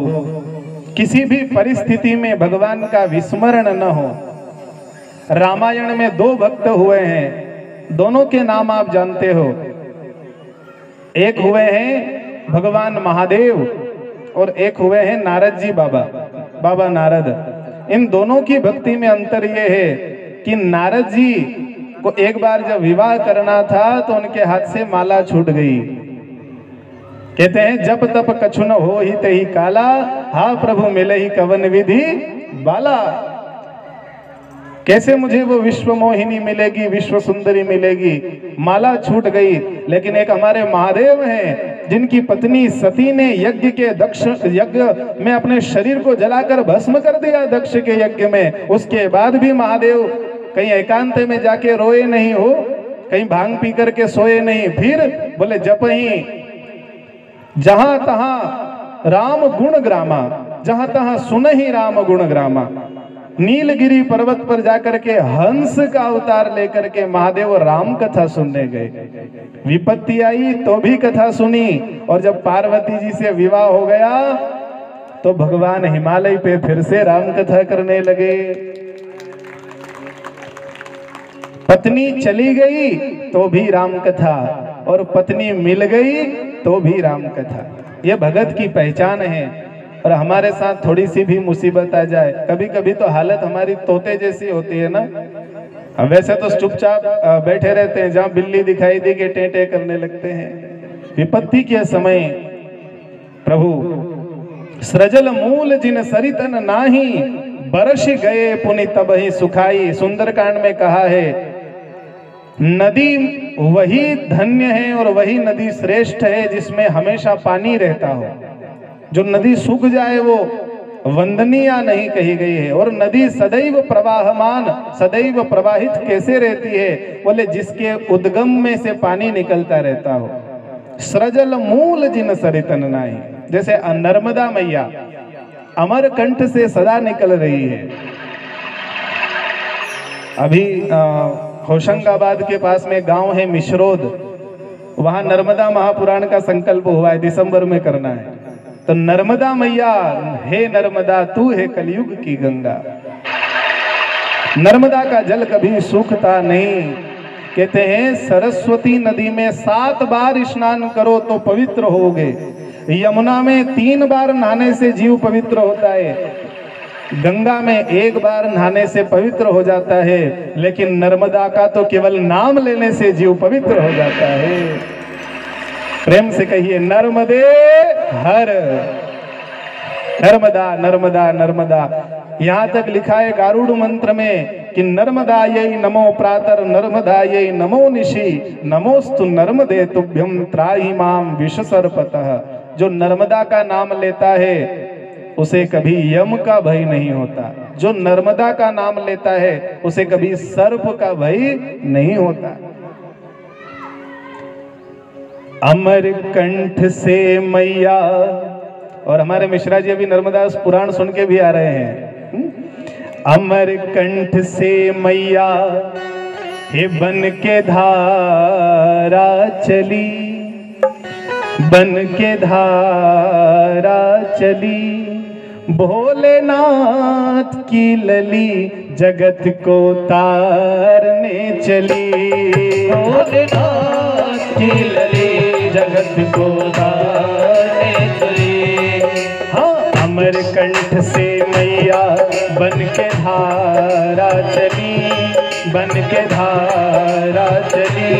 किसी भी परिस्थिति में भगवान का विस्मरण न हो। रामायण में दो भक्त हुए हैं, दोनों के नाम आप जानते हो। एक हुए हैं भगवान महादेव और एक हुए हैं नारद जी, बाबा नारद। इन दोनों की भक्ति में अंतर यह है कि नारद जी को एक बार जब विवाह करना था तो उनके हाथ से माला छूट गई। कहते हैं जब तप कछु न हो ही ते ही काला, हा प्रभु मिले ही कवन विधि बाला। कैसे मुझे वो विश्व मोहिनी मिलेगी, विश्व सुंदरी मिलेगी, माला छूट गई। लेकिन एक हमारे महादेव हैं जिनकी पत्नी सती ने यज्ञ में अपने शरीर को जलाकर भस्म कर दिया दक्ष के यज्ञ में। उसके बाद भी महादेव कहीं एकांत में जाके रोए नहीं हो, कहीं भांग पी करके सोए नहीं, फिर बोले जप ही जहां तहां राम गुण ग्रामा, जहां तहां सुन ही राम गुण ग्रामा। नीलगिरी पर्वत पर जाकर के हंस का अवतार लेकर के महादेव राम कथा सुनने गए। विपत्ति आई तो भी कथा सुनी, और जब पार्वती जी से विवाह हो गया तो भगवान हिमालय पे फिर से राम कथा करने लगे। पत्नी चली गई तो भी राम कथा, और पत्नी मिल गई तो भी राम कथा। ये भगत की पहचान है। और हमारे साथ थोड़ी सी भी मुसीबत आ जाए, कभी कभी तो हालत हमारी तोते जैसी होती है ना। हम वैसे तो चुपचाप बैठे रहते हैं, जहां बिल्ली दिखाई दी के टेंटे करने लगते हैं। विपत्ति के समय प्रभु सृजल मूल जिन सरितन नाही, बरस गए पुनि तब ही सुखाई। सुंदरकांड में कहा है नदी वही धन्य है और वही नदी श्रेष्ठ है जिसमें हमेशा पानी रहता हो। जो नदी सूख जाए वो वंदनीय नहीं कही गई है। और नदी सदैव प्रवाहमान, सदैव प्रवाहित कैसे रहती है? बोले जिसके उद्गम में से पानी निकलता रहता हो। सृजल मूल जिन सरितन नाई, जैसे नर्मदा मैया अमरकंठ से सदा निकल रही है। अभी होशंगाबाद के पास में गांव है मिश्रोद, वहां नर्मदा महापुराण का संकल्प हुआ है, दिसंबर में करना है। तो नर्मदा मैया, हे नर्मदा तू है कलयुग की गंगा। नर्मदा का जल कभी सूखता नहीं। कहते हैं सरस्वती नदी में 7 बार स्नान करो तो पवित्र होगे। यमुना में 3 बार नहाने से जीव पवित्र होता है। गंगा में 1 बार नहाने से पवित्र हो जाता है। लेकिन नर्मदा का तो केवल नाम लेने से जीव पवित्र हो जाता है। प्रेम से कहिए नर्मदे हर। नर्मदा नर्मदा नर्मदा। यहाँ तक लिखा है गारुड़ मंत्र में कि नर्मदायै नमो प्रातर नर्मदायै नमो निशि नमोस्तु नर्मदे तुभ्यं त्राहि माम विषसर्पतः। जो नर्मदा का नाम लेता है उसे कभी यम का भय नहीं होता। जो नर्मदा का नाम लेता है उसे कभी सर्प का भय नहीं होता। अमरकंठ से मैया, और हमारे मिश्रा जी अभी नर्मदा पुराण सुन के भी आ रहे हैं। अमरकंठ से मैया हे बन के धारा चली, बन के धारा चली, भोलेनाथ की लली जगत को तारने चली। भोलेनाथ की लली जगत को तारने चली। हाँ, अमरकंठ से मैया बन के धारा चली, बन के धारा चली,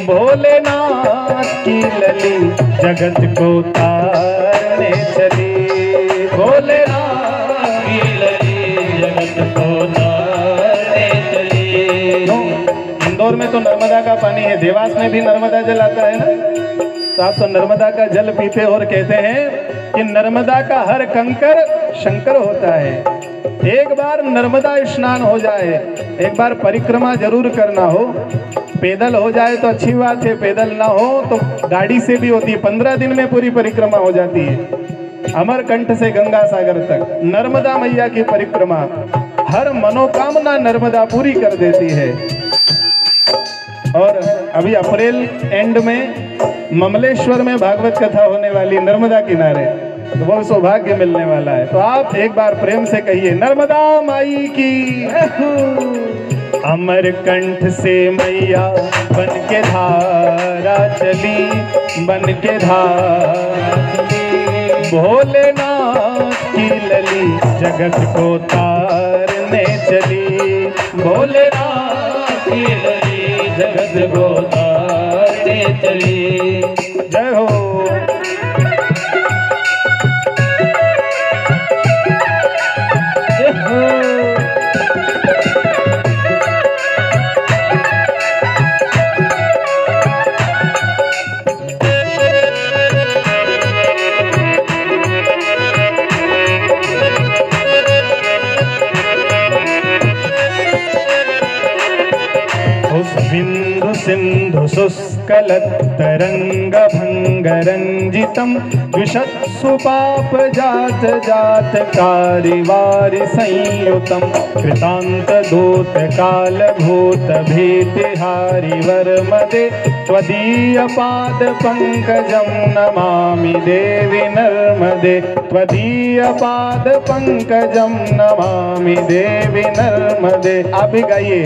भोलेनाथ की लली जगत को तारने चली। भोलेनाथ की लली जगत को तारने चली। इंदौर में तो नर्मदा का पानी है, देवास में भी नर्मदा जल आता है ना। तो आप तो नर्मदा का जल पीते और कहते हैं कि नर्मदा का हर कंकर शंकर होता है। एक बार नर्मदा स्नान हो जाए, एक बार परिक्रमा जरूर करना हो। पैदल हो जाए तो अच्छी बात है, पैदल ना हो तो गाड़ी से भी होती है। 15 दिन में पूरी परिक्रमा हो जाती है। अमरकंठ से गंगा सागर तक नर्मदा मैया की परिक्रमा, हर मनोकामना नर्मदा पूरी कर देती है। और अभी अप्रैल एंड में ममलेश्वर में भागवत कथा होने वाली नर्मदा किनारे, तो वो सौभाग्य मिलने वाला है। तो आप एक बार प्रेम से कहिए नर्मदा माई की। अमरकंठ से मैया बन के धारा चली, बन के धारा चली, भोलेनाथ की लली जगत को तारने चली। भोलेनाथ की लली जगत को तारने चली। जय हो। बिंदु सिंधु शुष्कलतरंग भंग रंजितम विशत्सु पाप जात जात कारिवारि संयुतम कृतांत दूत काल भूत भीतिहारि वर्मदे त्वदीय पाद पंकजम नमामि देवी नर्मदे। त्वदीय पाद पंकजम नमामि देवी नर्मदे। आप भी गाइए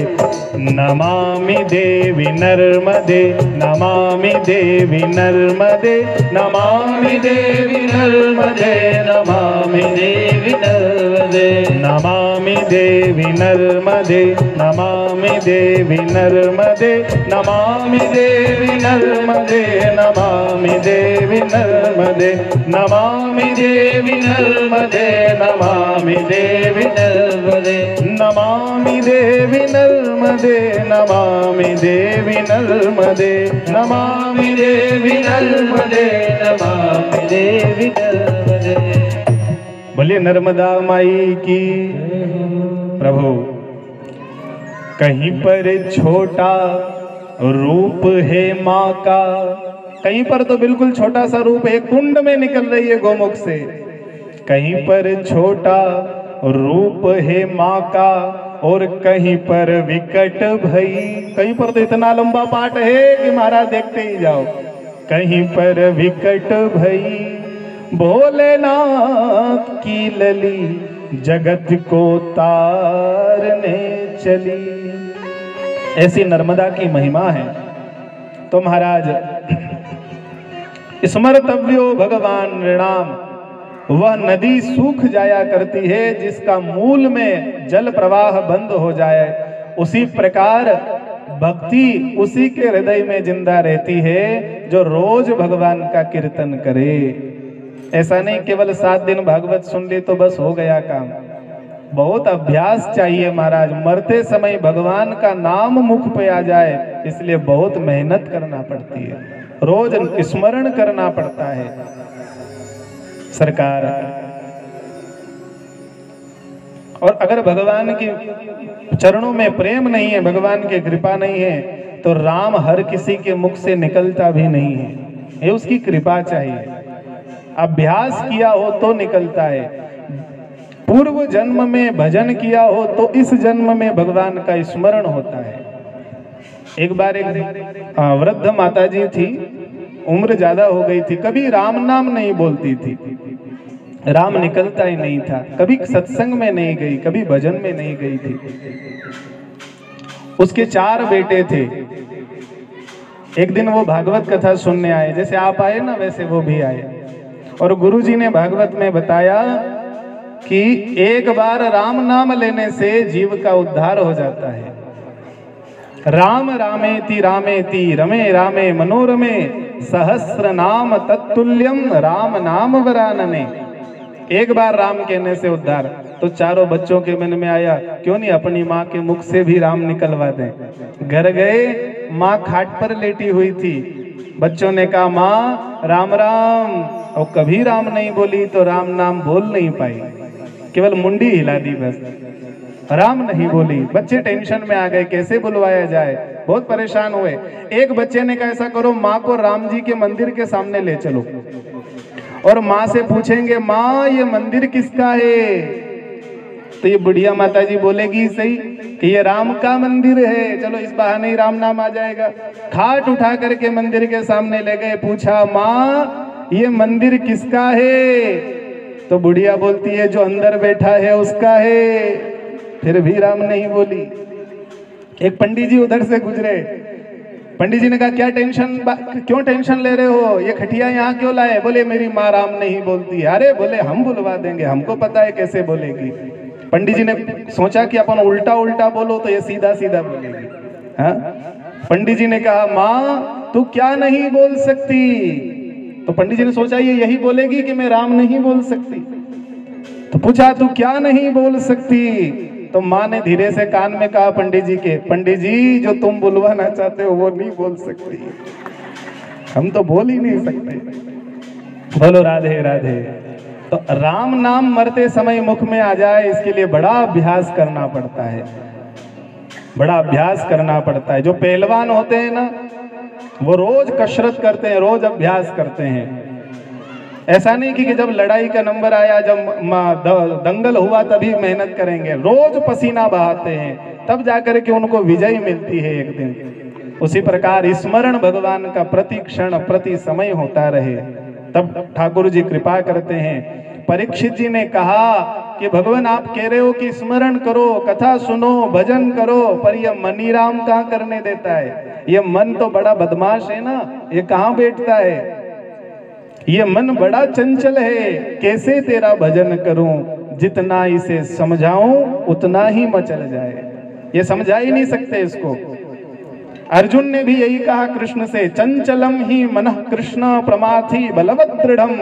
नमामि देवी नर्मदे, नमामि देवी नर्मदे, नमामि देवी नर्मदे, नमामि देवी नर्मदे, नमामि देवी नर्मदे, नमामि देवी नर्मदे, नमामि देवी नर्मदे, नमामि देवी नर्मदे, नमामि देवी नर्मदे, नमामि देवी नर्मदे, नमामि देवी नर्मदे, नमामि देवी नर्मदे, नमामि देवी नर्मदे, नमामि देवी नर्मदे। बोलिए नर्मदा माई की। प्रभु कहीं पर छोटा रूप है माँ का, कहीं पर तो बिल्कुल छोटा सा रूप है, कुंड में निकल रही है गोमुख से। कहीं पर छोटा रूप है माँ का और कहीं पर विकट भई, कहीं पर तो इतना लंबा पाठ है कि महाराज देखते ही जाओ। कहीं पर विकट भई भोलेनाथ की लली जगत को तारने चली। ऐसी नर्मदा की महिमा है। तो महाराज स्मर्तव्यो भगवान नृणाम, वह नदी सूख जाया करती है जिसका मूल में जल प्रवाह बंद हो जाए, उसी प्रकार भक्ति उसी के हृदय में जिंदा रहती है जो रोज भगवान का कीर्तन करे। ऐसा नहीं केवल 7 दिन भागवत सुन ली तो बस हो गया काम, बहुत अभ्यास चाहिए महाराज। मरते समय भगवान का नाम मुख पे आ जाए इसलिए बहुत मेहनत करना पड़ती है, रोज स्मरण करना पड़ता है। सरकार और अगर भगवान के चरणों में प्रेम नहीं है, भगवान की कृपा नहीं है, तो राम हर किसी के मुख से निकलता भी नहीं है। ये उसकी कृपा चाहिए, अभ्यास किया हो तो निकलता है। पूर्व जन्म में भजन किया हो तो इस जन्म में भगवान का स्मरण होता है। एक बार एक वृद्ध माताजी थी, उम्र ज्यादा हो गई थी, कभी राम नाम नहीं बोलती थी, राम निकलता ही नहीं था, कभी सत्संग में नहीं गई, कभी भजन में नहीं गई थी। उसके 4 बेटे थे। एक दिन वो भागवत कथा सुनने आए, जैसे आप आए ना वैसे वो भी आए, और गुरुजी ने भागवत में बताया कि एक बार राम नाम लेने से जीव का उद्धार हो जाता है। राम रामेति रमे रामे मनोरमे सहस्र नाम तत्तुल्यम राम नाम वरानने। एक बार राम कहने से उद्धार। तो चारों बच्चों के मन में आया क्यों नहीं अपनी माँ के मुख से भी राम निकलवा दें। घर गए, माँ खाट पर लेटी हुई थी। बच्चों ने कहा माँ राम राम, और कभी राम नहीं बोली तो राम नाम बोल नहीं पाई, केवल मुंडी हिला दी बस, राम नहीं बोली। बच्चे टेंशन में आ गए, कैसे बुलवाया जाए, बहुत परेशान हुए। एक बच्चे ने कहा ऐसा करो, माँ को राम जी के मंदिर के सामने ले चलो और माँ से पूछेंगे माँ ये मंदिर किसका है, तो ये बुढ़िया माता जी बोलेगी सही कि ये राम का मंदिर है, चलो इस बहाने ही राम नाम आ जाएगा। खाट उठा करके मंदिर के सामने ले गए, पूछा माँ ये मंदिर किसका है, तो बुढ़िया बोलती है जो अंदर बैठा है उसका है, फिर भी राम नहीं बोली। एक पंडित जी उधर से गुजरे, पंडित जी ने कहा क्या क्यों टेंशन ले रहे हो, ये खटिया यहाँ क्यों लाए, बोले मेरी माँ राम नहीं बोलती। अरे बोले हम बुलवा देंगे, हमको पता है कैसे बोलेगी। पंडित जी ने सोचा कि अपन उल्टा उल्टा बोलो तो ये सीधा सीधा बोलेगी। हाँ, पंडित जी ने कहा माँ तू क्या नहीं बोल सकती, तो पंडित जी ने सोचा ये यही बोलेगी कि मैं राम नहीं बोल सकती, तो पूछा तू क्या नहीं बोल सकती, तो माँ ने धीरे से कान में कहा पंडित जी के, पंडित जी जो तुम बुलवाना चाहते हो वो नहीं बोल सकती, हम तो बोल ही नहीं सकते। बोलो राधे राधे। तो राम नाम मरते समय मुख में आ जाए इसके लिए बड़ा अभ्यास करना पड़ता है, बड़ा अभ्यास करना पड़ता है। जो पहलवान होते हैं ना वो रोज कसरत करते हैं, रोज अभ्यास करते हैं। ऐसा नहीं कि जब लड़ाई का नंबर आया, जब दंगल हुआ तभी मेहनत करेंगे, रोज पसीना बहाते हैं तब जाकर के उनको विजय मिलती है एक दिन। उसी प्रकार स्मरण भगवान का प्रति क्षण प्रति समय होता रहे, तब ठाकुर जी कृपा करते हैं। परीक्षित जी ने कहा कि भगवान आप कह रहे हो कि स्मरण करो, कथा सुनो, भजन करो, पर यह मनी राम कहाँ करने देता है, ये मन तो बड़ा बदमाश है ना, ये कहाँ बैठता है, ये मन बड़ा चंचल है, कैसे तेरा भजन करूं, जितना इसे समझाऊं उतना ही मचल जाए। ये समझा ही नहीं सकते इसको। अर्जुन ने भी यही कहा कृष्ण से, चंचलम ही मनः कृष्ण प्रमाथि बलवत् दृढ़म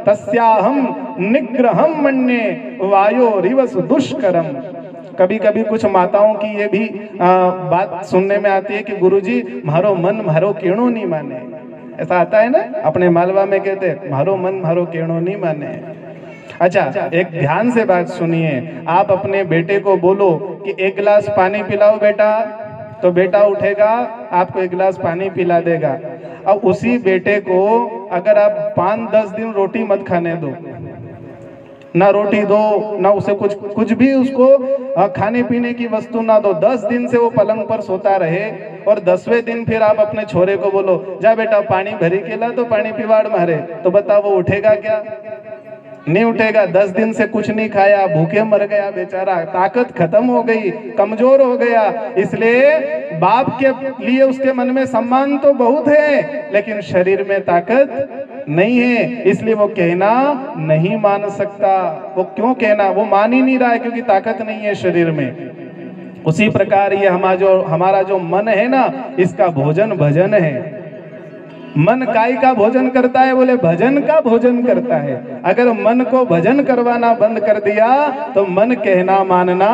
तस्याहम निग्रहम मन्ये वायो रिवसु दुष्करम। कभी कभी कुछ माताओं की ये भी बात सुनने में आती है कि गुरुजी मारो मन मारो केणो नहीं माने। ऐसा आता है ना, अपने मालवा में कहते हैं मारो मन मारो केणो नहीं माने। अच्छा, एक ध्यान से बात सुनिए। आप अपने बेटे को बोलो कि एक गिलास पानी पिलाओ बेटा, तो बेटा उठेगा आपको एक गिलास पानी पिला देगा। अब उसी बेटे को अगर आप 5-10 दिन रोटी मत खाने दो, ना रोटी दो ना उसे कुछ भी उसको खाने पीने की वस्तु ना दो, 10 दिन से वो पलंग पर सोता रहे, और 10वें दिन फिर आप अपने छोरे को बोलो जा बेटा पानी भरी के ला, तो पानी पिवाड़ मारे, तो बताओ वो उठेगा क्या? नहीं उठेगा। 10 दिन से कुछ नहीं खाया, भूखे मर गया बेचारा, ताकत खत्म हो गई, कमजोर हो गया। इसलिए बाप के लिए उसके मन में सम्मान तो बहुत है, लेकिन शरीर में ताकत नहीं है, इसलिए वो कहना नहीं मान सकता। वो क्यों कहना, वो मान ही नहीं रहा है, क्योंकि ताकत नहीं है शरीर में। उसी प्रकार ये हमारा जो मन है ना, इसका भोजन भजन है। मन काय का भोजन करता है? बोले भजन का भोजन करता है। अगर मन को भजन करवाना बंद कर दिया तो मन कहना मानना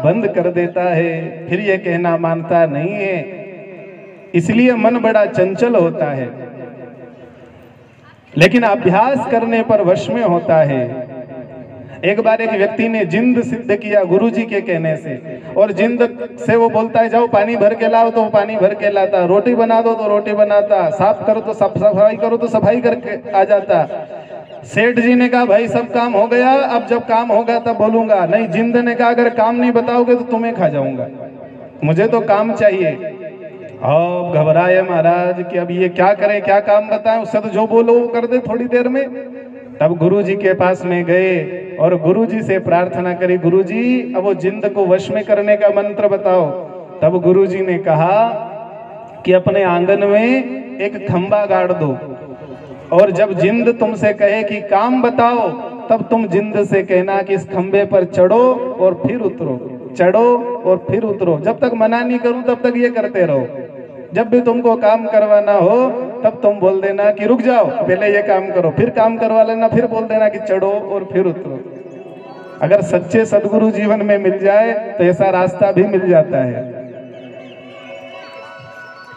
बंद कर देता है, फिर ये कहना मानता नहीं है। इसलिए मन बड़ा चंचल होता है, लेकिन अभ्यास करने पर वश में होता है। एक बार एक व्यक्ति ने जिंद सिद्ध किया गुरुजी के कहने से, और जिंद से वो बोलता है जाओ पानी भर के लाओ, तो वो पानी भर के लाता, रोटी बना दो तो रोटी बनाता, साफ करो तो सफाई करो तो सफाई करके आ जाता। सेठ जी ने कहा भाई सब काम हो गया, अब जब काम होगा तब बोलूंगा। नहीं, जिंद ने कहा अगर काम नहीं बताओगे तो तुम्हें खा जाऊंगा, मुझे तो काम चाहिए। अब घबराए महाराज कि अब ये क्या करें, क्या काम बताएं, उससे तो जो बोलो वो कर दे थोड़ी देर में। तब गुरुजी के पास में गए और गुरुजी से प्रार्थना करी, गुरुजी अब वो जिंद को वश में करने का मंत्र बताओ। तब गुरुजी ने कहा कि अपने आंगन में एक खंबा गाड़ दो, और जब जिंद तुमसे कहे कि काम बताओ, तब तुम जिंद से कहना कि इस खंबे पर चढ़ो और फिर उतरो, चढ़ो और फिर उतरो। जब तक मना नहीं करूं तब तक ये करते रहो। जब भी तुमको काम करवाना हो तब तुम बोल देना कि रुक जाओ, पहले ये काम करो, फिर काम करवा लेना, फिर बोल देना कि चढ़ो और फिर उतरो। अगर सच्चे सदगुरु जीवन में मिल जाए तो ऐसा रास्ता भी मिल जाता है।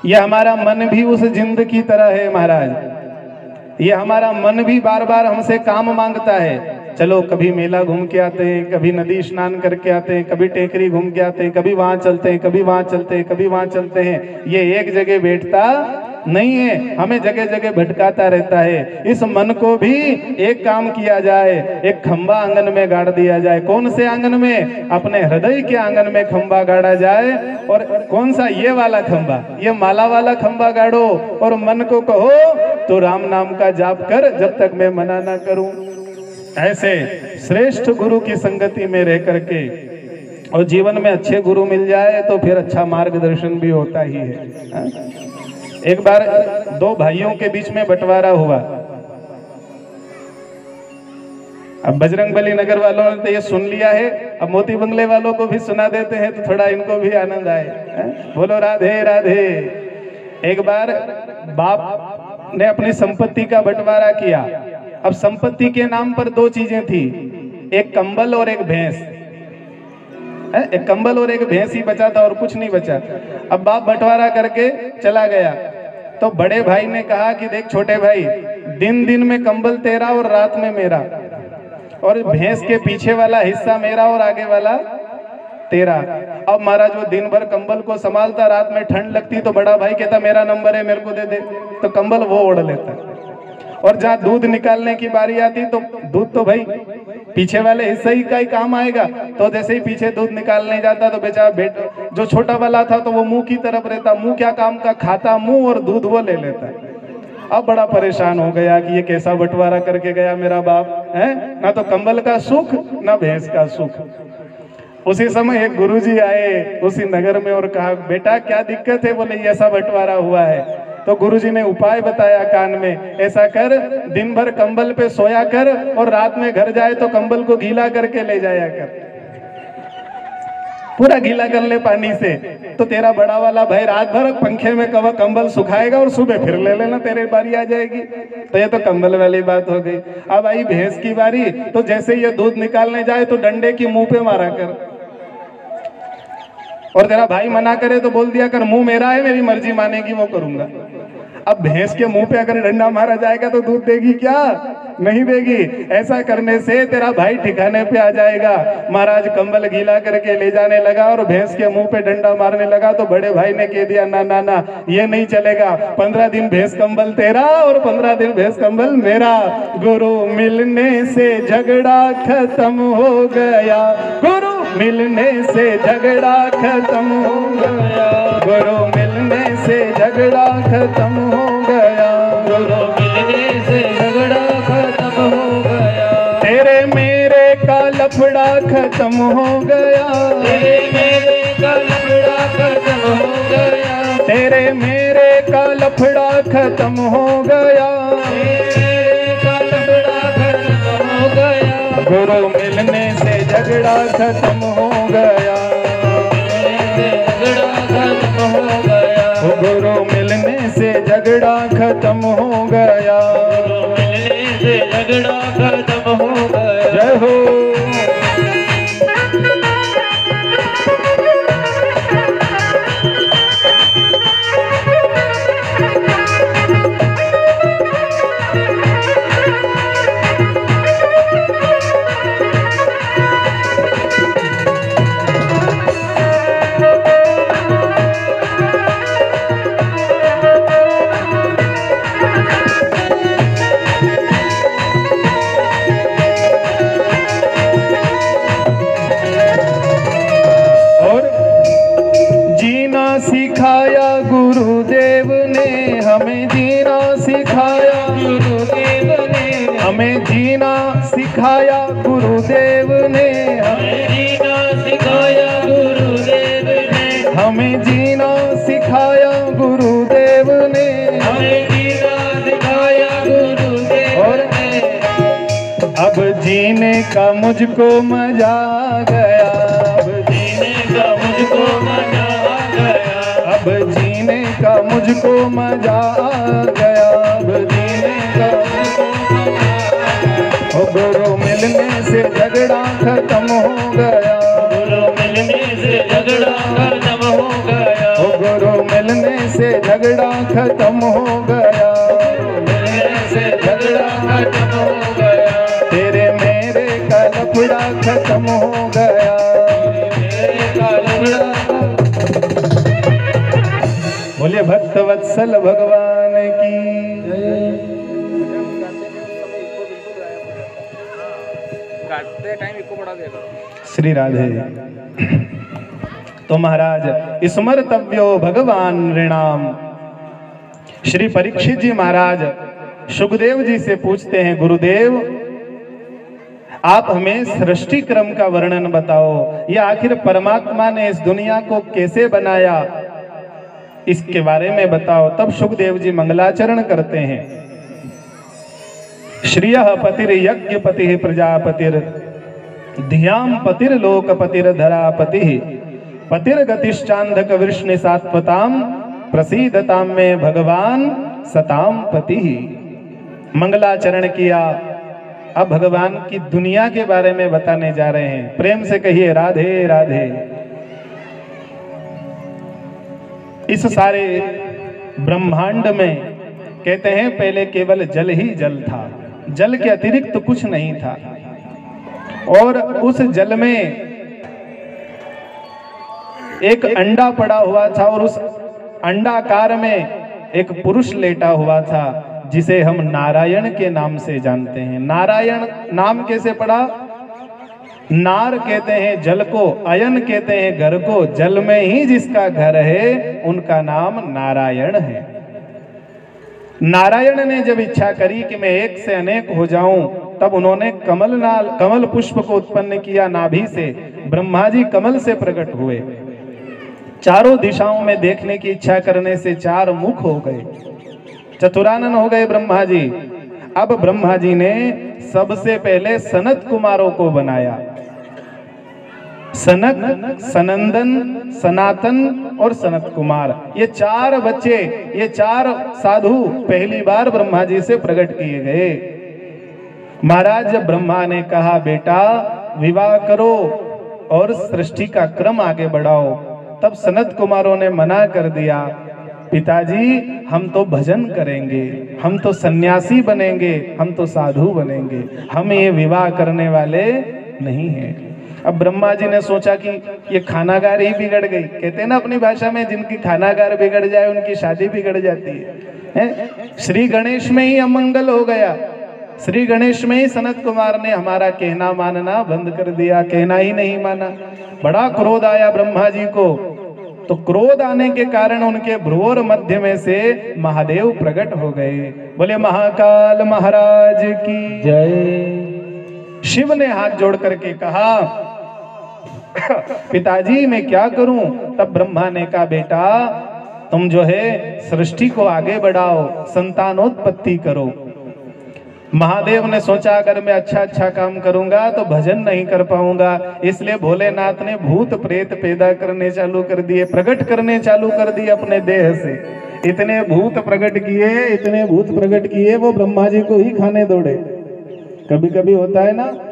यह हमारा मन भी उस जिंद की तरह है महाराज। ये हमारा मन भी बार बार हमसे काम मांगता है। चलो कभी मेला घूम के आते हैं, कभी नदी स्नान करके आते हैं, कभी टेकरी घूम के आते हैं, कभी वहां चलते हैं, कभी वहां चलते हैं, कभी वहां चलते हैं। ये एक जगह बैठता नहीं है, हमें जगह जगह भटकाता रहता है। इस मन को भी एक काम किया जाए, एक खंबा आंगन में गाड़ दिया जाए। कौन से आंगन में? अपने हृदय के आंगन में खंबा गाड़ा जाए। और कौन सा? ये वाला खंबा, ये माला वाला खंबा गाड़ो, और मन को कहो तो राम नाम का जाप कर जब तक मैं मना ना करूं। ऐसे श्रेष्ठ गुरु की संगति में रह करके और जीवन में अच्छे गुरु मिल जाए तो फिर अच्छा मार्गदर्शन भी होता ही है। एक बार दो भाइयों के बीच में बंटवारा हुआ। अब बजरंगबली नगर वालों ने तो ये सुन लिया है, अब मोती बंगले वालों को भी सुना देते हैं तो थोड़ा इनको भी आनंद आए। बोलो राधे राधे। एक बार बाप ने अपनी संपत्ति का बंटवारा किया। अब संपत्ति के नाम पर दो चीजें थी, एक कंबल और एक भैंस। एक कंबल और एक भैंस ही बचा था और कुछ नहीं बचा। अब बाप बंटवारा करके चला गया तो बड़े भाई ने कहा कि देख छोटे भाई, दिन दिन में कंबल तेरा और रात में मेरा, और भैंस के पीछे वाला हिस्सा मेरा और आगे वाला तेरा। अब महाराज वो दिन भर कंबल को संभालता, रात में ठंड लगती तो बड़ा भाई कहता मेरा नंबर है मेरे को दे दे, तो कंबल वो ओढ़ लेता। और जहाँ दूध निकालने की बारी आती तो दूध तो भाई पीछे वाले हिस्से ही का ही काम आएगा, तो जैसे ही पीछे दूध निकालने जाता तो बेचारा जो छोटा वाला था तो वो मुंह की तरफ रहता, मुंह क्या काम का, खाता मुंह और दूध वो ले लेता। अब बड़ा परेशान हो गया कि ये कैसा बंटवारा करके गया मेरा बाप है, ना तो कंबल का सुख ना भैंस का सुख। उसी समय एक गुरुजी आए उसी नगर में और कहा बेटा क्या दिक्कत है? बोले ये ऐसा बंटवारा हुआ है। तो गुरुजी ने उपाय बताया कान में, ऐसा कर दिन भर कंबल पे सोया कर और रात में घर जाए तो कंबल को गीला करके ले जाया कर, पूरा गीला कर ले पानी से, तो तेरा बड़ा वाला भाई रात भर पंखे में कंबल सुखाएगा और सुबह फिर ले लेना, तेरे बारी आ जाएगी। तो ये तो कंबल वाली बात हो गई। अब आई भैंस की बारी, तो जैसे ये दूध निकालने जाए तो डंडे की मुंह पे मारा कर, और तेरा भाई मना करे तो बोल दिया कर मुंह मेरा है, मेरी मर्जी मानेगी वो करूंगा। अब भैंस के मुंह पे अगर डंडा मारा जाएगा तो दूध देगी क्या? नहीं देगी। ऐसा करने से तेरा भाई ठिकाने पे आ जाएगा। महाराज कंबल गीला करके ले जाने लगा और भैंस के मुंह पे डंडा मारने लगा तो बड़े भाई ने कह दिया ना ना ना, ये नहीं चलेगा। 15 दिन भैंस कंबल तेरा और 15 दिन भैंस कंबल मेरा। गुरु मिलने से झगड़ा खत्म हो गया, गुरु मिलने से झगड़ा खत्म हो गया, गुरु मिलने से झगड़ा खत्म हो गया, गुरु मिलने से झगड़ा खत्म हो गया। तेरे मेरे का लफड़ा खत्म हो गया, तेरे मेरे का लफड़ा खत्म हो गया, तेरे मेरे का लफड़ा खत्म हो गया, तेरे का लफड़ा खत्म हो गया। गुरु मिलने से झगड़ा खत्म हो गया, झगड़ा खत्म हो गया, गुरु मिलने से झगड़ा खत्म हो गया। मिलने से झगड़ा खत्म हो गया। जय हो। सिखाया गुरुदेव ने हमें जीना सिखाया, गुरुदेव ने हमें जीना सिखाया, गुरुदेव ने हमें जीना सिखाया, गुरुदेव ने हमें जीना सिखाया, गुरुदेव ने हमें जीना सिखाया, गुरुदेव ने। अब जीने का मुझको मजा आ गया, अब जीने का मुझको मजा आ गया, अब जीने का मुझको मजा आ गया, अब जीने का मुझको मजा आ गया। ओ गुरु मिलने से झगड़ा खत्म हो गया, गुरु मिलने से झगड़ा खत्म हो गया, ओ गुरु मिलने से झगड़ा खत्म हो गया, मिलने से झगड़ा खत्म हो गया। तेरे मेरे का लफड़ा खत्म हो गया, मेरे का लफड़ा। बोलिए भक्त वत्सल भगवान की। श्री राधे। तो महाराज स्मर्तव्यो भगवान ऋणाम। श्री परीक्षित जी महाराज सुखदेव जी से पूछते हैं, गुरुदेव आप हमें सृष्टि क्रम का वर्णन बताओ, ये आखिर परमात्मा ने इस दुनिया को कैसे बनाया, इसके बारे में बताओ। तब सुखदेव जी मंगलाचरण करते हैं। श्रियः पतिर यज्ञ पति प्रजापतिर धियाम पतिर लोकपतिर धरापति पतिर्गतिश्चांधक विष्णु सात्वताम प्रसीदताम में भगवान सताम पति। मंगलाचरण किया। अब भगवान की दुनिया के बारे में बताने जा रहे हैं। प्रेम से कहिए राधे राधे। इस सारे ब्रह्मांड में कहते हैं पहले केवल जल ही जल था, जल के अतिरिक्त तो कुछ नहीं था। और उस जल में एक अंडा पड़ा हुआ था और उस अंडाकार में एक पुरुष लेटा हुआ था जिसे हम नारायण के नाम से जानते हैं। नारायण नाम कैसे पड़ा? नार कहते हैं जल को, अयन कहते हैं घर को। जल में ही जिसका घर है उनका नाम नारायण है। नारायण ने जब इच्छा करी कि मैं एक से अनेक हो जाऊं, तब उन्होंने कमल पुष्प को उत्पन्न किया नाभि से। ब्रह्मा जी कमल से प्रकट हुए। चारों दिशाओं में देखने की इच्छा करने से चार मुख हो गए, चतुरानन हो गए ब्रह्मा जी। अब ब्रह्मा जी ने सबसे पहले सनत कुमारों को बनाया। सनक, सनंदन, सनातन और सनत कुमार, ये चार बच्चे, ये चार साधु पहली बार ब्रह्मा जी से प्रकट किए गए। महाराज जब ब्रह्मा ने कहा बेटा विवाह करो और सृष्टि का क्रम आगे बढ़ाओ, तब सनत कुमारों ने मना कर दिया, पिताजी हम तो भजन करेंगे, हम तो सन्यासी बनेंगे, हम तो साधु बनेंगे, हम ये विवाह करने वाले नहीं हैं। अब ब्रह्मा जी ने सोचा कि ये खानागार ही बिगड़ गई। कहते हैं ना अपनी भाषा में, जिनकी खानागार बिगड़ जाए उनकी शादी बिगड़ जाती है? श्री गणेश में ही अमंगल हो गया। श्री गणेश में ही सनत कुमार ने हमारा कहना मानना बंद कर दिया, कहना ही नहीं माना। बड़ा क्रोध आया ब्रह्मा जी को। तो क्रोध आने के कारण उनके भ्रुवर मध्य में से महादेव प्रकट हो गए। बोले महाकाल महाराज की जय। शिव ने हाथ जोड़ करके कहा, पिताजी मैं क्या करूं? तब ब्रह्मा ने कहा, बेटा तुम जो है सृष्टि को आगे बढ़ाओ, संतानोत्पत्ति करो। महादेव ने सोचा अगर मैं अच्छा काम करूंगा तो भजन नहीं कर पाऊंगा, इसलिए भोलेनाथ ने भूत प्रेत पैदा करने चालू कर दिए, प्रकट करने चालू कर दिए अपने देह से। इतने भूत प्रकट किए, वो ब्रह्मा जी को ही खाने दौड़े। कभी कभी होता है ना।